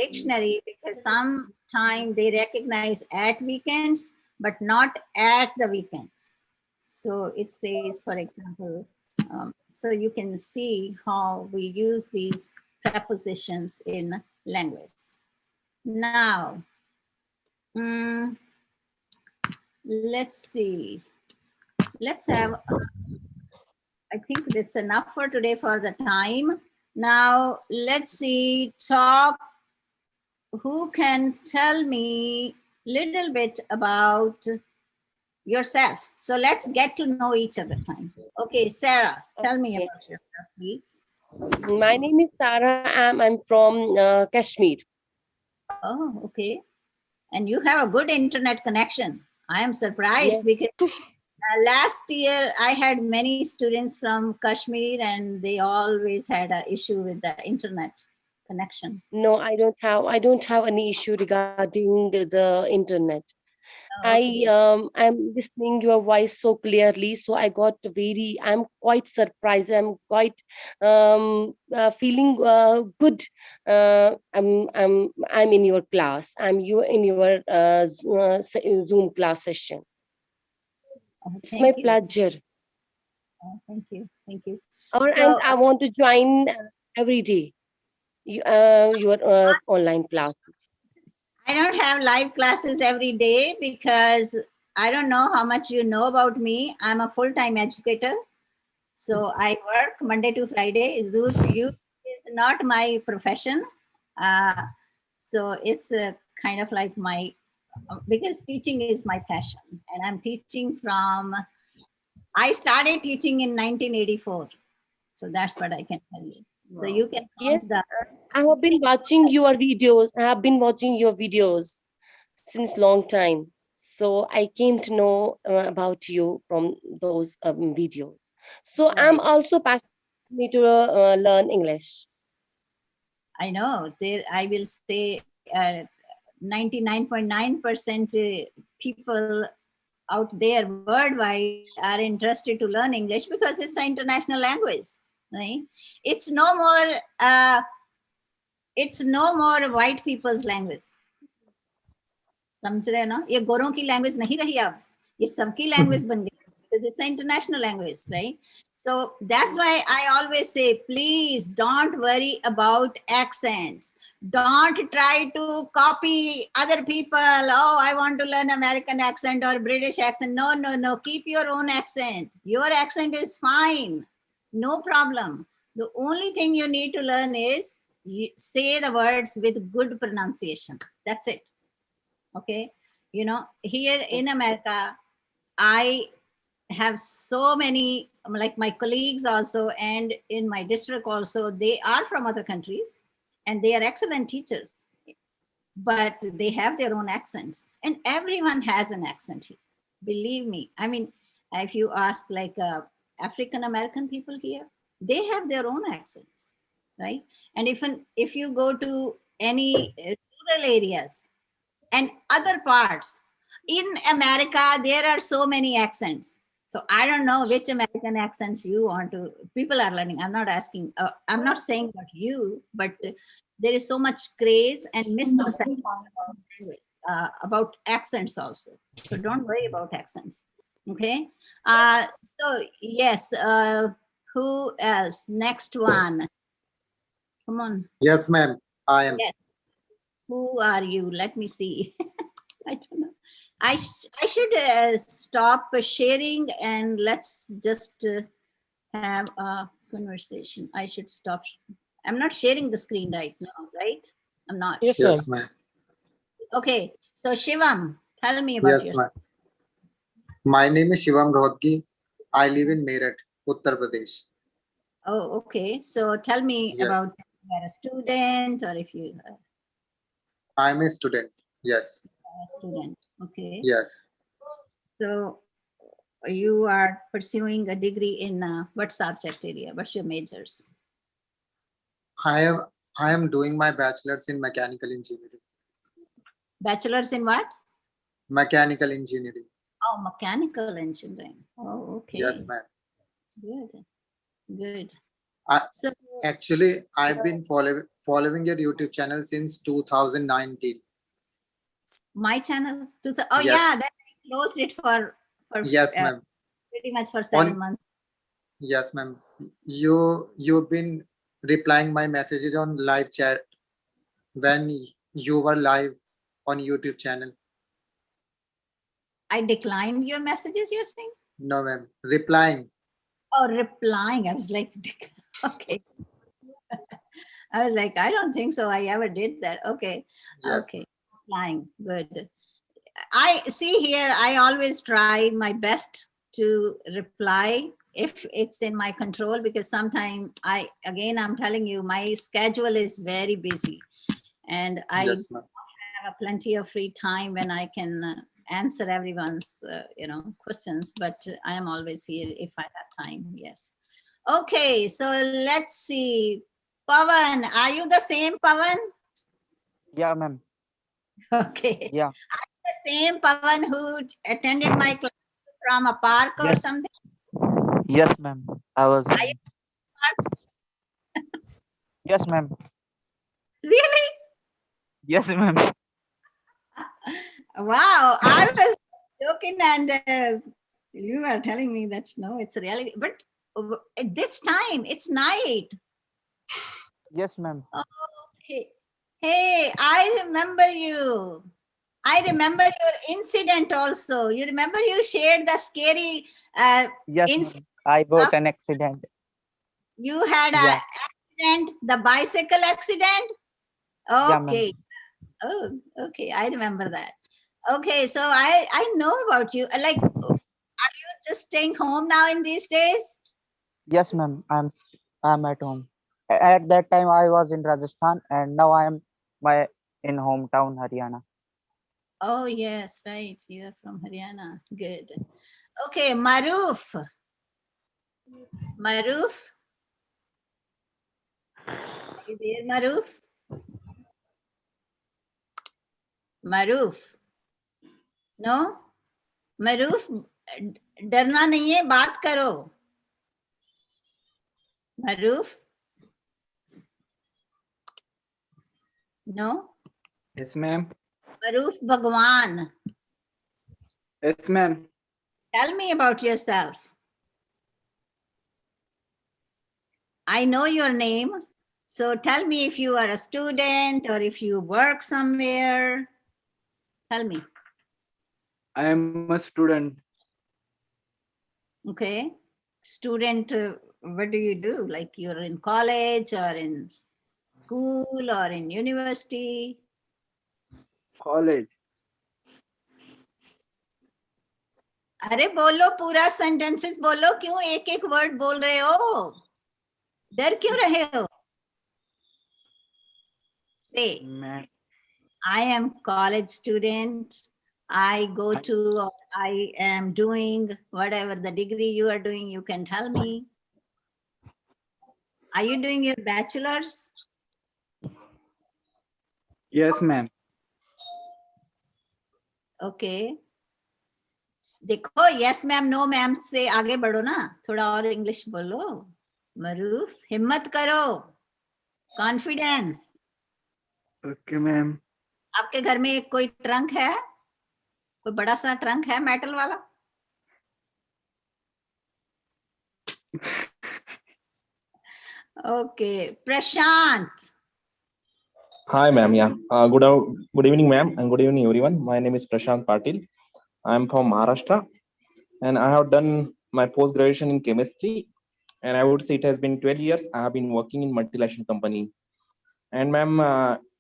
dictionary because sometimes they recognize at weekends, but not at the weekends. So it says, for example, so you can see how we use these prepositions in language. Now, let's see. Let's have, I think that's enough for today for the time. Now, let's see, talk, who can tell me little bit about yourself. So let's get to know each other time. Okay, Sarah, tell me Okay. about yourself, please. My name is Sarah. I'm from Kashmir. Oh, okay. And you have a good internet connection. I am surprised because last year I had many students from Kashmir and they always had an issue with the internet connection. No, I don't have any issue regarding the internet. Oh, okay. I'm listening your voice so clearly, so I'm quite surprised. I'm quite feeling good. I'm in your class. I'm in your Zoom class session. Oh, It's my thank you. pleasure. Oh, thank you. Thank you. And So I want to join every day your online classes. I don't have live classes every day because I don't know how much you know about me. I'm a full-time educator. So I work Monday to Friday. Zoom is not my profession. So it's kind of like my, because teaching is my passion. And I'm teaching from, I started teaching in 1984. So that's what I can tell you. So you can Yes, count the, I have been watching your videos. I have been watching your videos since long time. So I came to know about you from those videos. So I'm right. also passionate to learn English. I know there, I will say 99.9% people out there worldwide are interested to learn English because it's an international language, right? It's no more white people's language. समझ रहे हैं ना, ये गोरों की language नहीं रही अब, ये सबकी लैंग्वेज बन गई because it's an international language, right? So that's why I always say, please don't worry about accents. Don't try to copy other people. Oh, I want to learn American accent or British accent. No, no, no. Keep your own accent. Your accent is fine. No problem. The only thing you need to learn is say the words with good pronunciation. That's it. Okay. You know, here in America, I have so many, like my colleagues also, and in my district also, they are from other countries and they are excellent teachers, but they have their own accents, and everyone has an accent here. Believe me. I mean, if you ask like African American people here, they have their own accents, right? And if you go to any rural areas and other parts in America, there are so many accents. So I don't know which American accents you want to, people are learning. I'm not asking, I'm not saying about you, but there is so much craze and misconception about language, about accents also. So don't worry about accents. Okay. So yes, who else? Next one. Come on. Yes, ma'am. I am. Yes. Who are you? Let me see. I don't know. I should stop sharing and let's just have a conversation. I should stop. I'm not sharing the screen right now, right? I'm not. Yes, ma'am. Yes, ma'am. Okay, so Shivam, tell me about Yes, yourself. ma'am. My name is Shivam Rohatgi. I live in Meerut, Uttar Pradesh. Oh, okay. So tell me Yes. about if you are a student or if you are I'm a student. Yes. a student. Okay. Yes. So you are pursuing a degree in what subject area? What's your majors? I am doing my bachelor's in mechanical engineering. Bachelor's in what? Mechanical engineering. Oh, mechanical engineering. Oh, okay. Yes, ma'am. Good. Good. I, So Actually, I've been following your YouTube channel since 2019. my channel. Oh Yes. yeah, then I closed it for Yes, ma'am. pretty much for 7 months. Yes, ma'am. You've been replying my messages on live chat when you were live on YouTube channel. I declined your messages, you're saying? No, ma'am. Replying. Oh, replying. I was like, okay. I was like, I don't think so. I ever did that. Okay. Yes. Okay. Replying. Good. I see here, I always try my best to reply if it's in my control, because sometimes I'm telling you, my schedule is very busy and I Yes, ma'am. have plenty of free time when I can answer everyone's questions, but I am always here if I have time. Yes. Okay, so let's see. Pawan, are you the same Pawan? Yeah, ma'am. Okay. Yeah. The same Pawan who attended my class from a park or Yes. something? Yes, ma'am. I was. Are you Yes, ma'am. really? Yes, ma'am. Wow, I was joking and you are telling me that's no, it's a reality. But at this time, it's night. Yes, ma'am. Okay. Hey, I remember you. I remember your incident also. You remember you shared the scary Yes, incident. ma'am. I got an accident. You had Yeah. a accident, the bicycle accident? Yeah, ma'am. Okay. Oh, okay. I remember that. Okay, so I know about you. Like, are you just staying home now in these days? Yes, ma'am. I'm at home. At that time, I was in Rajasthan, and now I am in hometown Haryana. Oh, yes, right. You're from Haryana. Good. Okay, Maruf. Maruf? Are you there, Maruf? Maruf? No? Maruf, डरना नहीं है, बात करो. Maruf? No? Yes, ma'am. Maruf Bhagwan. Yes, ma'am. Tell me about yourself. I know your name. So tell me if you are a student or if you work somewhere. Tell me. I am a student. Okay. Student, what do you do? Like you're in college or in school or in university? College. अरे बोलो, पूरा sentences बोलो. क्यों एक एक word बोल रहे हो? डर क्यों रहे हो? Say, Ma'am. I am college student. I go to, or I am doing whatever the degree you are doing, you can tell me. Are you doing your bachelor's? Yes, ma'am. Okay. देखो, yes ma'am, no ma'am से आगे बढ़ो ना, थोड़ा और English बोलो. मरूफ, हिम्मत करो. कॉन्फिडेंस. Okay, ma'am. आपके घर में कोई ट्रंक है? कोई बड़ा सा ट्रंक है मेटल वाला? Okay, Prashant. Hi, ma'am. Yeah. Good evening, ma'am, and good evening, everyone. My name is Prashant Patil. I'm from Maharashtra, and I have done my post graduation in chemistry. And I would say it has been 12 years. I have been working in multinational company. And ma'am,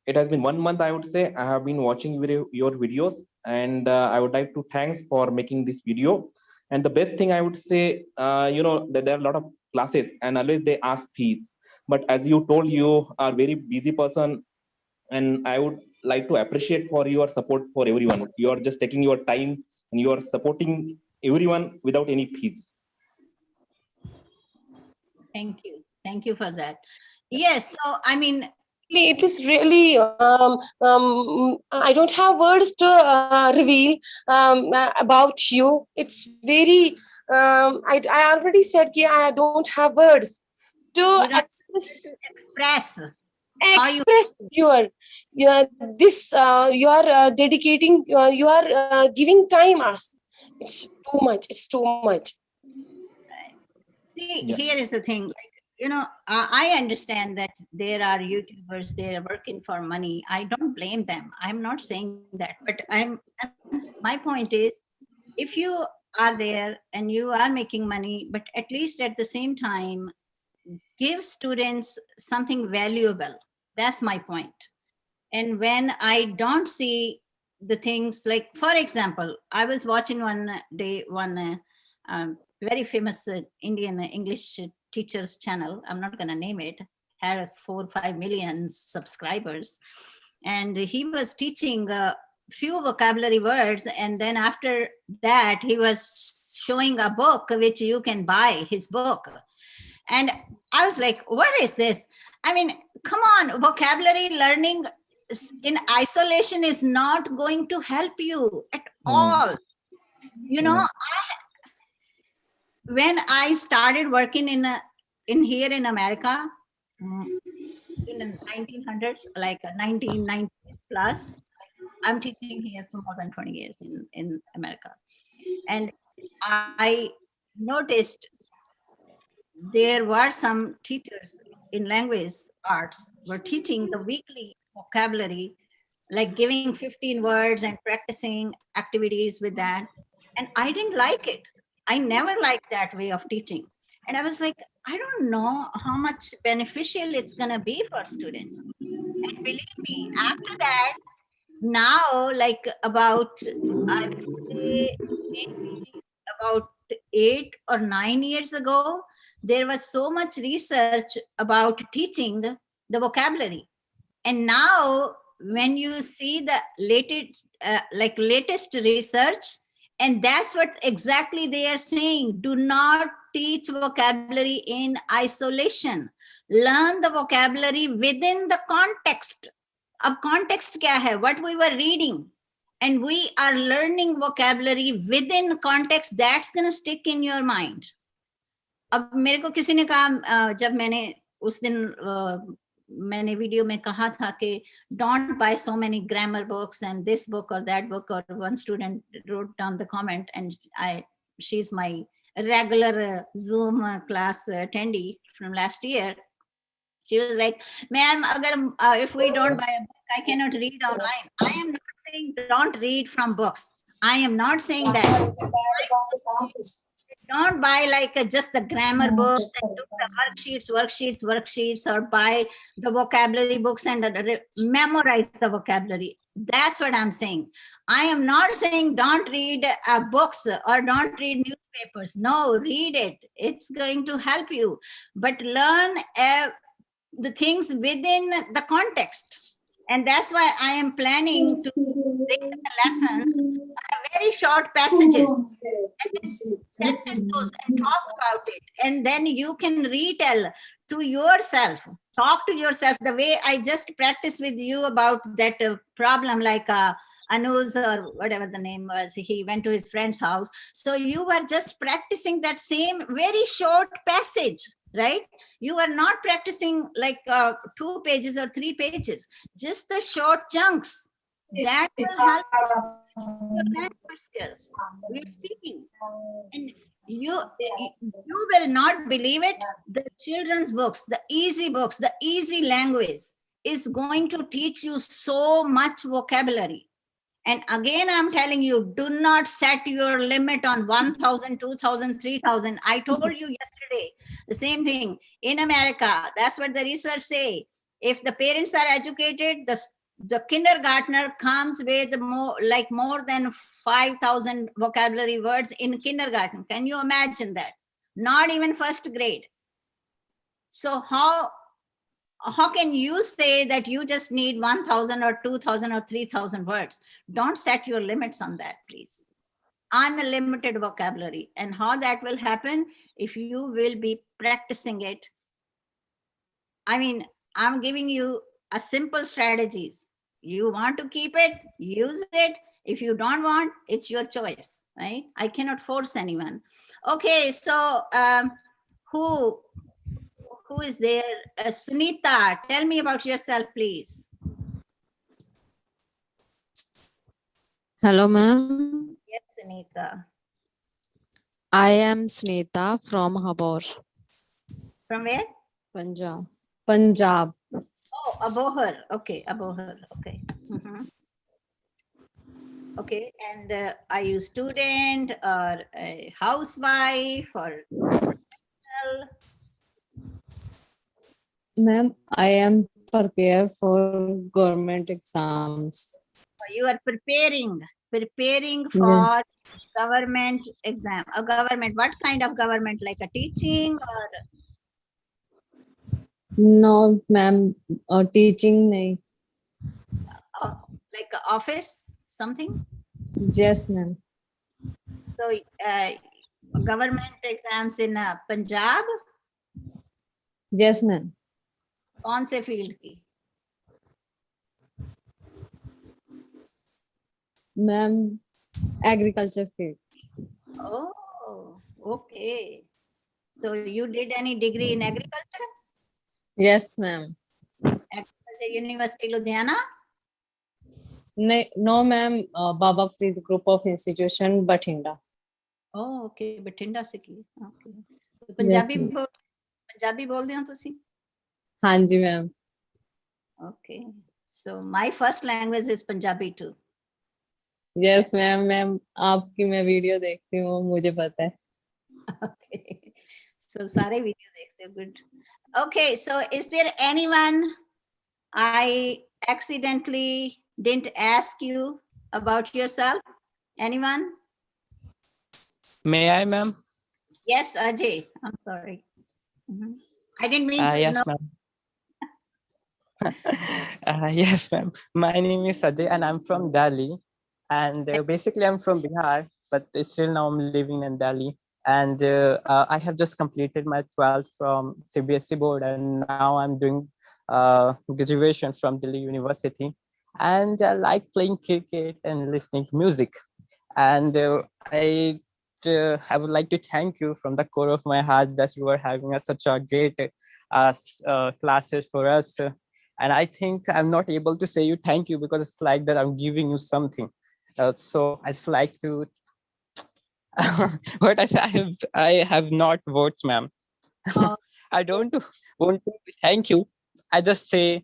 it has been 1 month, I would say. I have been watching your videos, and I would like to thanks for making this video. And the best thing I would say, that there are a lot of classes, and always they ask fees. But as you told, you are very busy person, and I would like to appreciate for your support for everyone. You are just taking your time and you are supporting everyone without any fees. Thank you for that. Yes, so I mean, It is really, I don't have words to reveal about you. It's very, I already said I don't have words to you don't express to express how you express your this you are dedicating you are giving time us. It's too much. It's too much. see. Yeah. Here is the thing. I understand that there are YouTubers, they are working for money. I don't blame them. I'm not saying that, but my point is, if you are there and you are making money, but at least at the same time, give students something valuable. That's my point. And when I don't see the things like, for example, I was watching one day, very famous Indian English teacher's channel. I'm not going to name it, had 4 or 5 million subscribers. And he was teaching a few vocabulary words. And then after that, he was showing a book which you can buy, his book. And I was like, what is this? I mean, come on, vocabulary learning in isolation is not going to help you at all. When I started working in here in America in the 1900s, like 1990s plus, I'm teaching here for more than 20 years in America. And I noticed there were some teachers in language arts were teaching the weekly vocabulary, like giving 15 words and practicing activities with that. And I didn't like it. I never liked that way of teaching. And I was like, I don't know how much beneficial it's going to be for students. And believe me, after that, now, like about, I would say maybe about 8 or 9 years ago, there was so much research about teaching the vocabulary. And now when you see the latest research, and that's what exactly they are saying, do not teach vocabulary in isolation. Learn the vocabulary within the context. Ab context kya hai? What we were reading. And we are learning vocabulary within context. That's going to stick in your mind. अब मेरे को किसी ने कहा, जब मैंने उस दिन मैंने वीडियो में कहा था कि don't buy so many grammar books and this book or that book, or one student wrote down the comment, and she's my regular Zoom class attendee from last year. She was like, ma'am, if we don't buy a book, I cannot read online. I am not saying don't read from books. I am not saying that. Don't buy like just the grammar books and do the worksheets, or buy the vocabulary books and memorize the vocabulary. That's what I'm saying. I am not saying don't read books or don't read newspapers. No, read it. It's going to help you. But learn the things within the context. And that's why I am planning to break the lessons very short passages, and practice those and talk about it, and then you can retell to yourself, talk to yourself the way I just practiced with you about that problem, like Anu's or whatever the name was. He went to his friend's house, so you were just practicing that same very short passage, right? You are not practicing like 2 pages or 3 pages, just the short chunks. That will help your language skills. We're speaking, and you will not believe it. The children's books, the easy language is going to teach you so much vocabulary. And again, I'm telling you, do not set your limit on 1,000, 2,000, 3,000. I told you yesterday, the same thing. In America, that's what the research say. If the parents are educated, the kindergartner comes with more than 5,000 vocabulary words in kindergarten. Can you imagine that? Not even first grade. So how can you say that you just need 1,000 or 2,000 or 3,000 words? Don't set your limits on that, please. Unlimited vocabulary. And how that will happen if you will be practicing it. I mean, I'm giving you a simple strategies. You want to keep it, use it. If you don't want, it's your choice, right? I cannot force anyone. Okay, so who is there? Sunita, tell me about yourself, please. Hello, ma'am. Yes, Sunita. I am Sunita from Habor, From where? Punjab. Punjab. Oh, Abohar. Okay, Abohar. Okay. Mhm. Okay, and are you student or a housewife or professional? Ma'am, I am prepared for government exams. You are preparing Yeah. for government exam. A government, what kind of government? Like a teaching or No, ma'am, teaching nahi. like a office, something? Yes, ma'am. So government exams in Punjab, Yes, ma'am. कौन से field की? Ma'am, agriculture field. Oh, okay. So you did any degree in agriculture? Yes, ma'am. Agriculture University Ludhiana? No, ma'am, Baba Farid Group of Institution, Bathinda. Oh, okay. Bathinda से की. Okay. तो Yes, Punjabi बोलते हो तुसी? हाँ जी, ma'am. Okay. So my first language is Punjabi too. Yes, ma'am. Ma'am आपकी मैं video देखती हूँ, मुझे पता है. Okay. So सारे वीडियो देखते हो. Good. Okay. So is there anyone I accidentally didn't ask you about yourself? Anyone? May I, ma'am? Yes, Ajay. I'm sorry. Mhm. I didn't mean to. Yes, ma'am. Yes, ma'am. My name is Ajay and I'm from Delhi. And basically I'm from Bihar, but still now I'm living in Delhi. And I have just completed my 12th from CBSE board and now I'm doing graduation from Delhi University. And I like playing cricket and listening to music. And I would like to thank you from the core of my heart that you are having such a great classes for us. And I think I'm not able to say you thank you because it's like that I'm giving you something. So I just like to, what I have not words, ma'am. Oh. I don't want to thank you. I just say,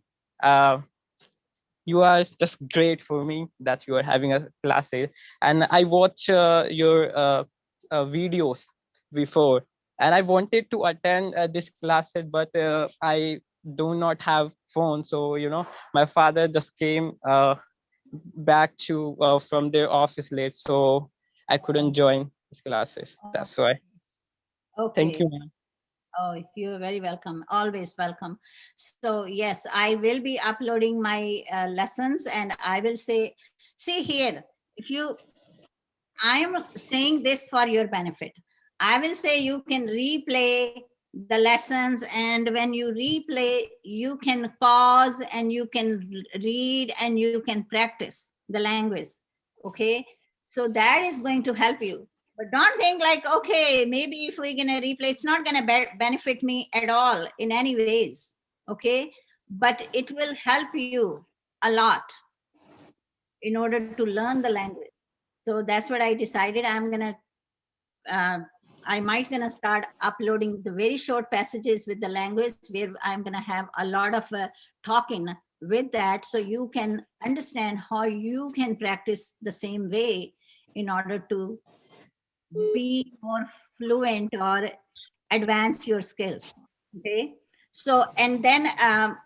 you are just great for me that you are having a class here. And I watch your videos before and I wanted to attend this classes, but I do not have phone. So, you know, my father just came back to from their office late. So I couldn't join these classes. That's why. Okay. Thank you, ma'am. Oh, you're very welcome. Always welcome. So yes, I will be uploading my lessons and I will say, see here, I am saying this for your benefit. I will say you can replay the lessons and when you replay, you can pause and you can read and you can practice the language. Okay. So that is going to help you. But don't think like, okay, maybe if we're going to replay, it's not going to benefit me at all in any ways. Okay. But it will help you a lot in order to learn the language. So that's what I decided. I might gonna start uploading the very short passages with the language where I'm gonna have a lot of talking with that, so you can understand how you can practice the same way in order to be more fluent or advance your skills. Okay. So, and then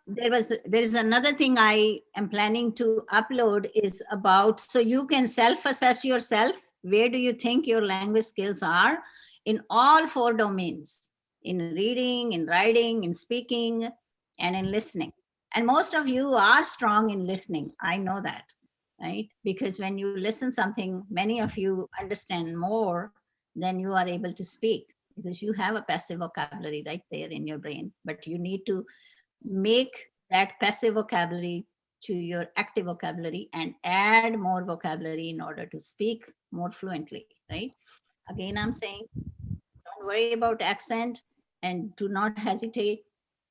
there is another thing I am planning to upload is about, so you can self-assess yourself. Where do you think your language skills are in all 4 domains, in reading, in writing, in speaking, and in listening. And most of you are strong in listening. I know that, right? Because when you listen something, many of you understand more than you are able to speak, because you have a passive vocabulary right there in your brain, but you need to make that passive vocabulary to your active vocabulary and add more vocabulary in order to speak more fluently, right? Again, I'm saying, don't worry about accent and do not hesitate.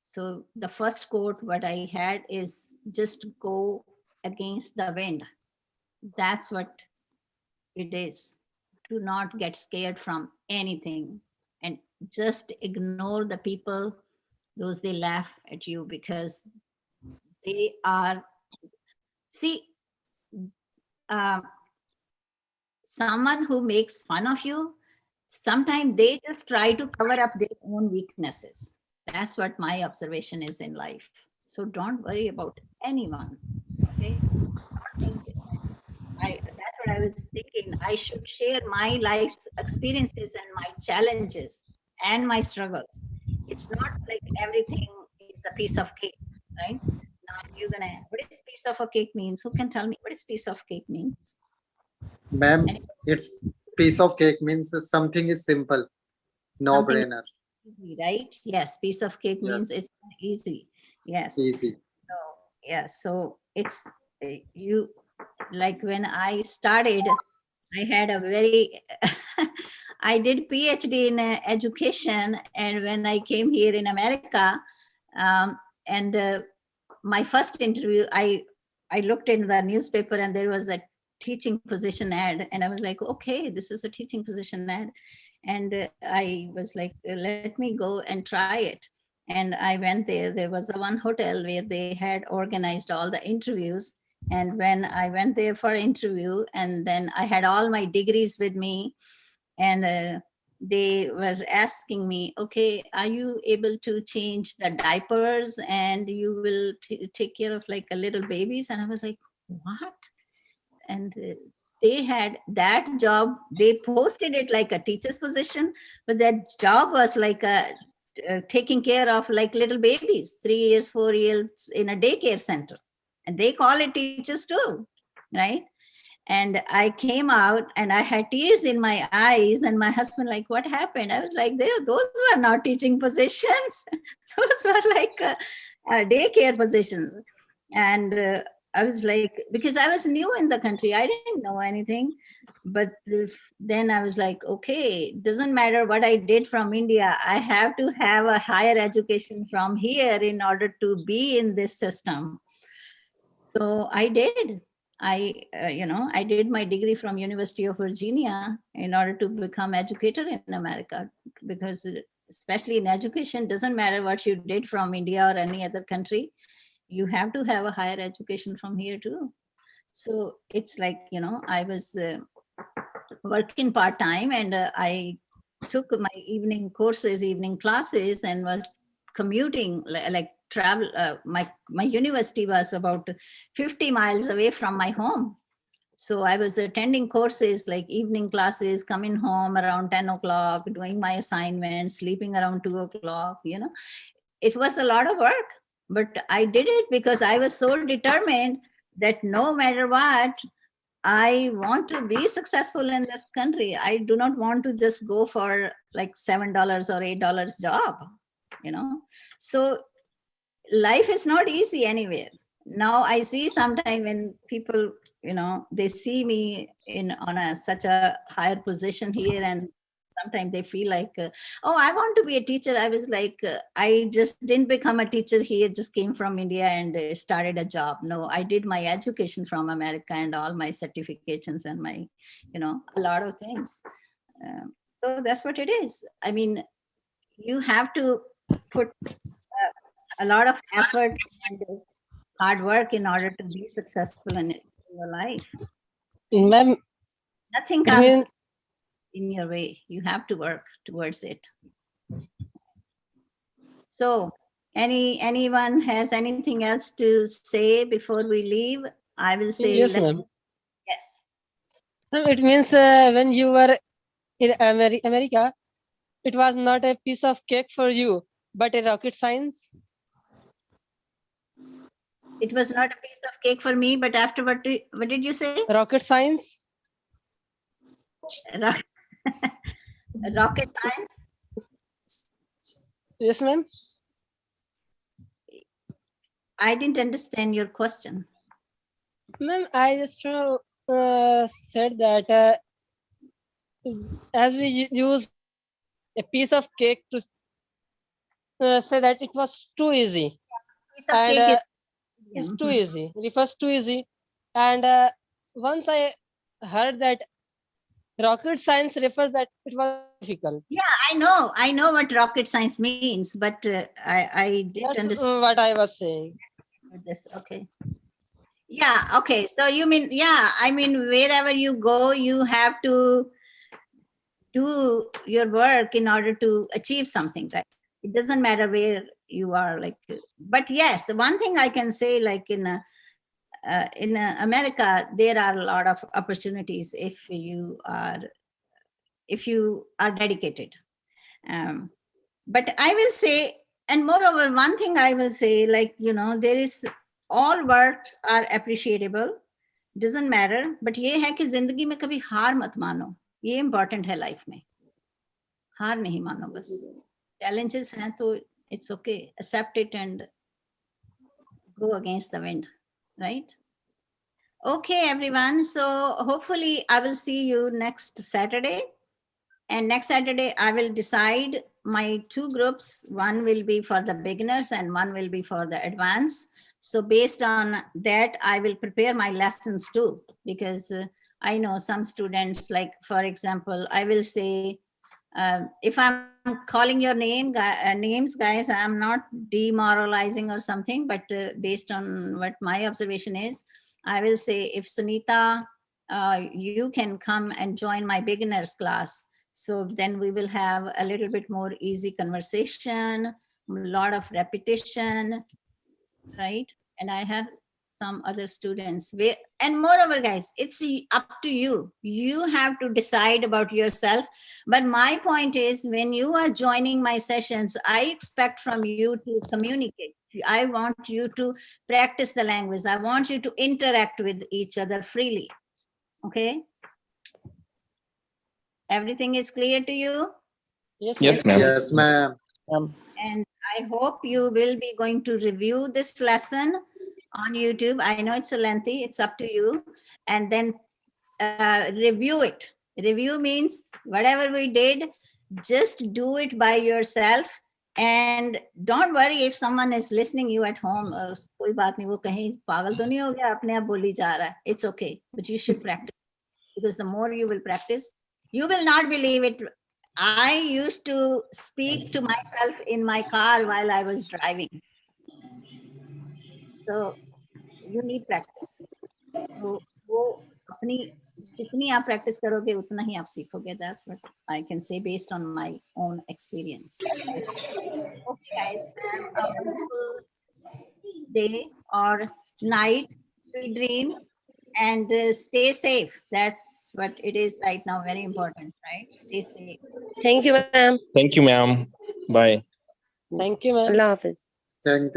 So the first quote what I had is just go against the wind. That's what it is. Do not get scared from anything and just ignore the people, those they laugh at you because they are, see, uh, someone who makes fun of you, sometimes they just try to cover up their own weaknesses. That's what my observation is in life. So don't worry about anyone. Okay. That's what I was thinking. I should share my life's experiences and my challenges and my struggles. It's not like everything is a piece of cake, right? Now you're gonna, what is piece of a cake means? Who can tell me what is piece of cake means? Ma'am, it's piece of cake means something is simple, no Something brainer. easy, right? Yes, piece of cake means Yes. it's easy. Yes. Easy. So, yeah, so it's you, like when I started, I had a very, I did PhD in education, and when I came here in America, and my first interview, I looked in the newspaper and there was a teaching position ad, and I was like, okay, this is a teaching position ad, and I was like, let me go and try it. And I went there. There was a one hotel where they had organized all the interviews. And when I went there for interview, and then I had all my degrees with me, and they were asking me, okay, are you able to change the diapers and you will take care of like a little babies? And I was like, what? And they had that job, they posted it like a teacher's position, but that job was like a taking care of like little babies, 3 years, 4 years in a daycare center. And they call it teachers too, right? And I came out and I had tears in my eyes, and my husband like, what happened? I was like, those were not teaching positions. Those were like daycare positions. And I was like, because I was new in the country, I didn't know anything. But then I was like, okay, doesn't matter what I did from India, I have to have a higher education from here in order to be in this system. So I did. I did my degree from University of Virginia in order to become educator in America, because especially in education, doesn't matter what you did from India or any other country, you have to have a higher education from here too. So it's like, I was working part-time, and I took my evening courses, evening classes, and was commuting like travel. My university was about 50 miles away from my home. So I was attending courses like evening classes, coming home around 10 o'clock, doing my assignments, sleeping around 2 o'clock, It was a lot of work, but I did it because I was so determined that no matter what, I want to be successful in this country. I do not want to just go for like $7 or $8 job, So life is not easy anywhere. Now I see sometimes when people, they see me on such a higher position here, and sometimes they feel like, oh, I want to be a teacher. I was like, I just didn't become a teacher here, just came from India and started a job. No, I did my education from America and all my certifications and my, a lot of things. So that's what it is. I mean, you have to put a lot of effort and hard work in order to be successful in your life. Ma'am, Nothing it comes means in your way. You have to work towards it. So, anyone has anything else to say before we leave? I will say yes, ma'am. yes. Ma'am, it means when you were in America, it was not a piece of cake for you, but a rocket science. It was not a piece of cake for me, but after what did you say? Rocket science. Rocket science? Yes, ma'am. I didn't understand your question. Ma'am, I just said that as we use a piece of cake to say that it was too easy. Piece of And cake it's too easy. Refers too easy. And once I heard that rocket science refers that it was difficult. Yeah, I know what rocket science means, but I didn't That's understand what I was saying. this. Okay. Yeah, okay. So you mean, yeah, I mean, wherever you go, you have to do your work in order to achieve something, right? It doesn't matter where you are, like, but yes, one thing I can say, like in America, there are a lot of opportunities if you are dedicated. But I will say, and moreover, one thing I will say, like, there is, all works are appreciable, doesn't matter, but ये है कि जिंदगी में कभी हार मत मानो, ये important है life में, हार नहीं मानो बस, challenges हैं तो it's okay, accept it and go against the wind, right? Okay, everyone, so hopefully I will see you next Saturday. And next Saturday, I will decide my 2 groups. One will be for the beginners and one will be for the advanced. So based on that, I will prepare my lessons too, because I know some students, like, for example, I will say, if I'm calling your names, guys, I'm not demoralizing or something, but based on what my observation is, I will say, if Sunita, you can come and join my beginners class. So then we will have a little bit more easy conversation, a lot of repetition, right? And I have some other students. And moreover, guys, it's up to you. You have to decide about yourself. But my point is, when you are joining my sessions, I expect from you to communicate. I want you to practice the language. I want you to interact with each other freely. Okay? Everything is clear to you? Yes, ma'am. Yes, ma'am. And I hope you will be going to review this lesson on YouTube. I know it's a lengthy, it's up to you. And then review it. Review means whatever we did, just do it by yourself. And don't worry if someone is listening you at home. कोई बात नहीं, वो कहीं पागल तो नहीं हो गया, अपने आप बोली जा रहा है. It's okay, but you should practice, because the more you will practice, you will not believe it. I used to speak to myself in my car while I was driving. So you need practice. So वो अपनी जितनी आप practice करोगे उतना ही आप सीखोगे. That's what I can say based on my own experience. Okay, guys, have a wonderful day or night, sweet dreams, and stay safe. That's what it is right now. Very important, right? Stay safe. Thank you, ma'am. Thank you, ma'am. Bye. Thank you, ma'am. Allah Hafiz. Thank you.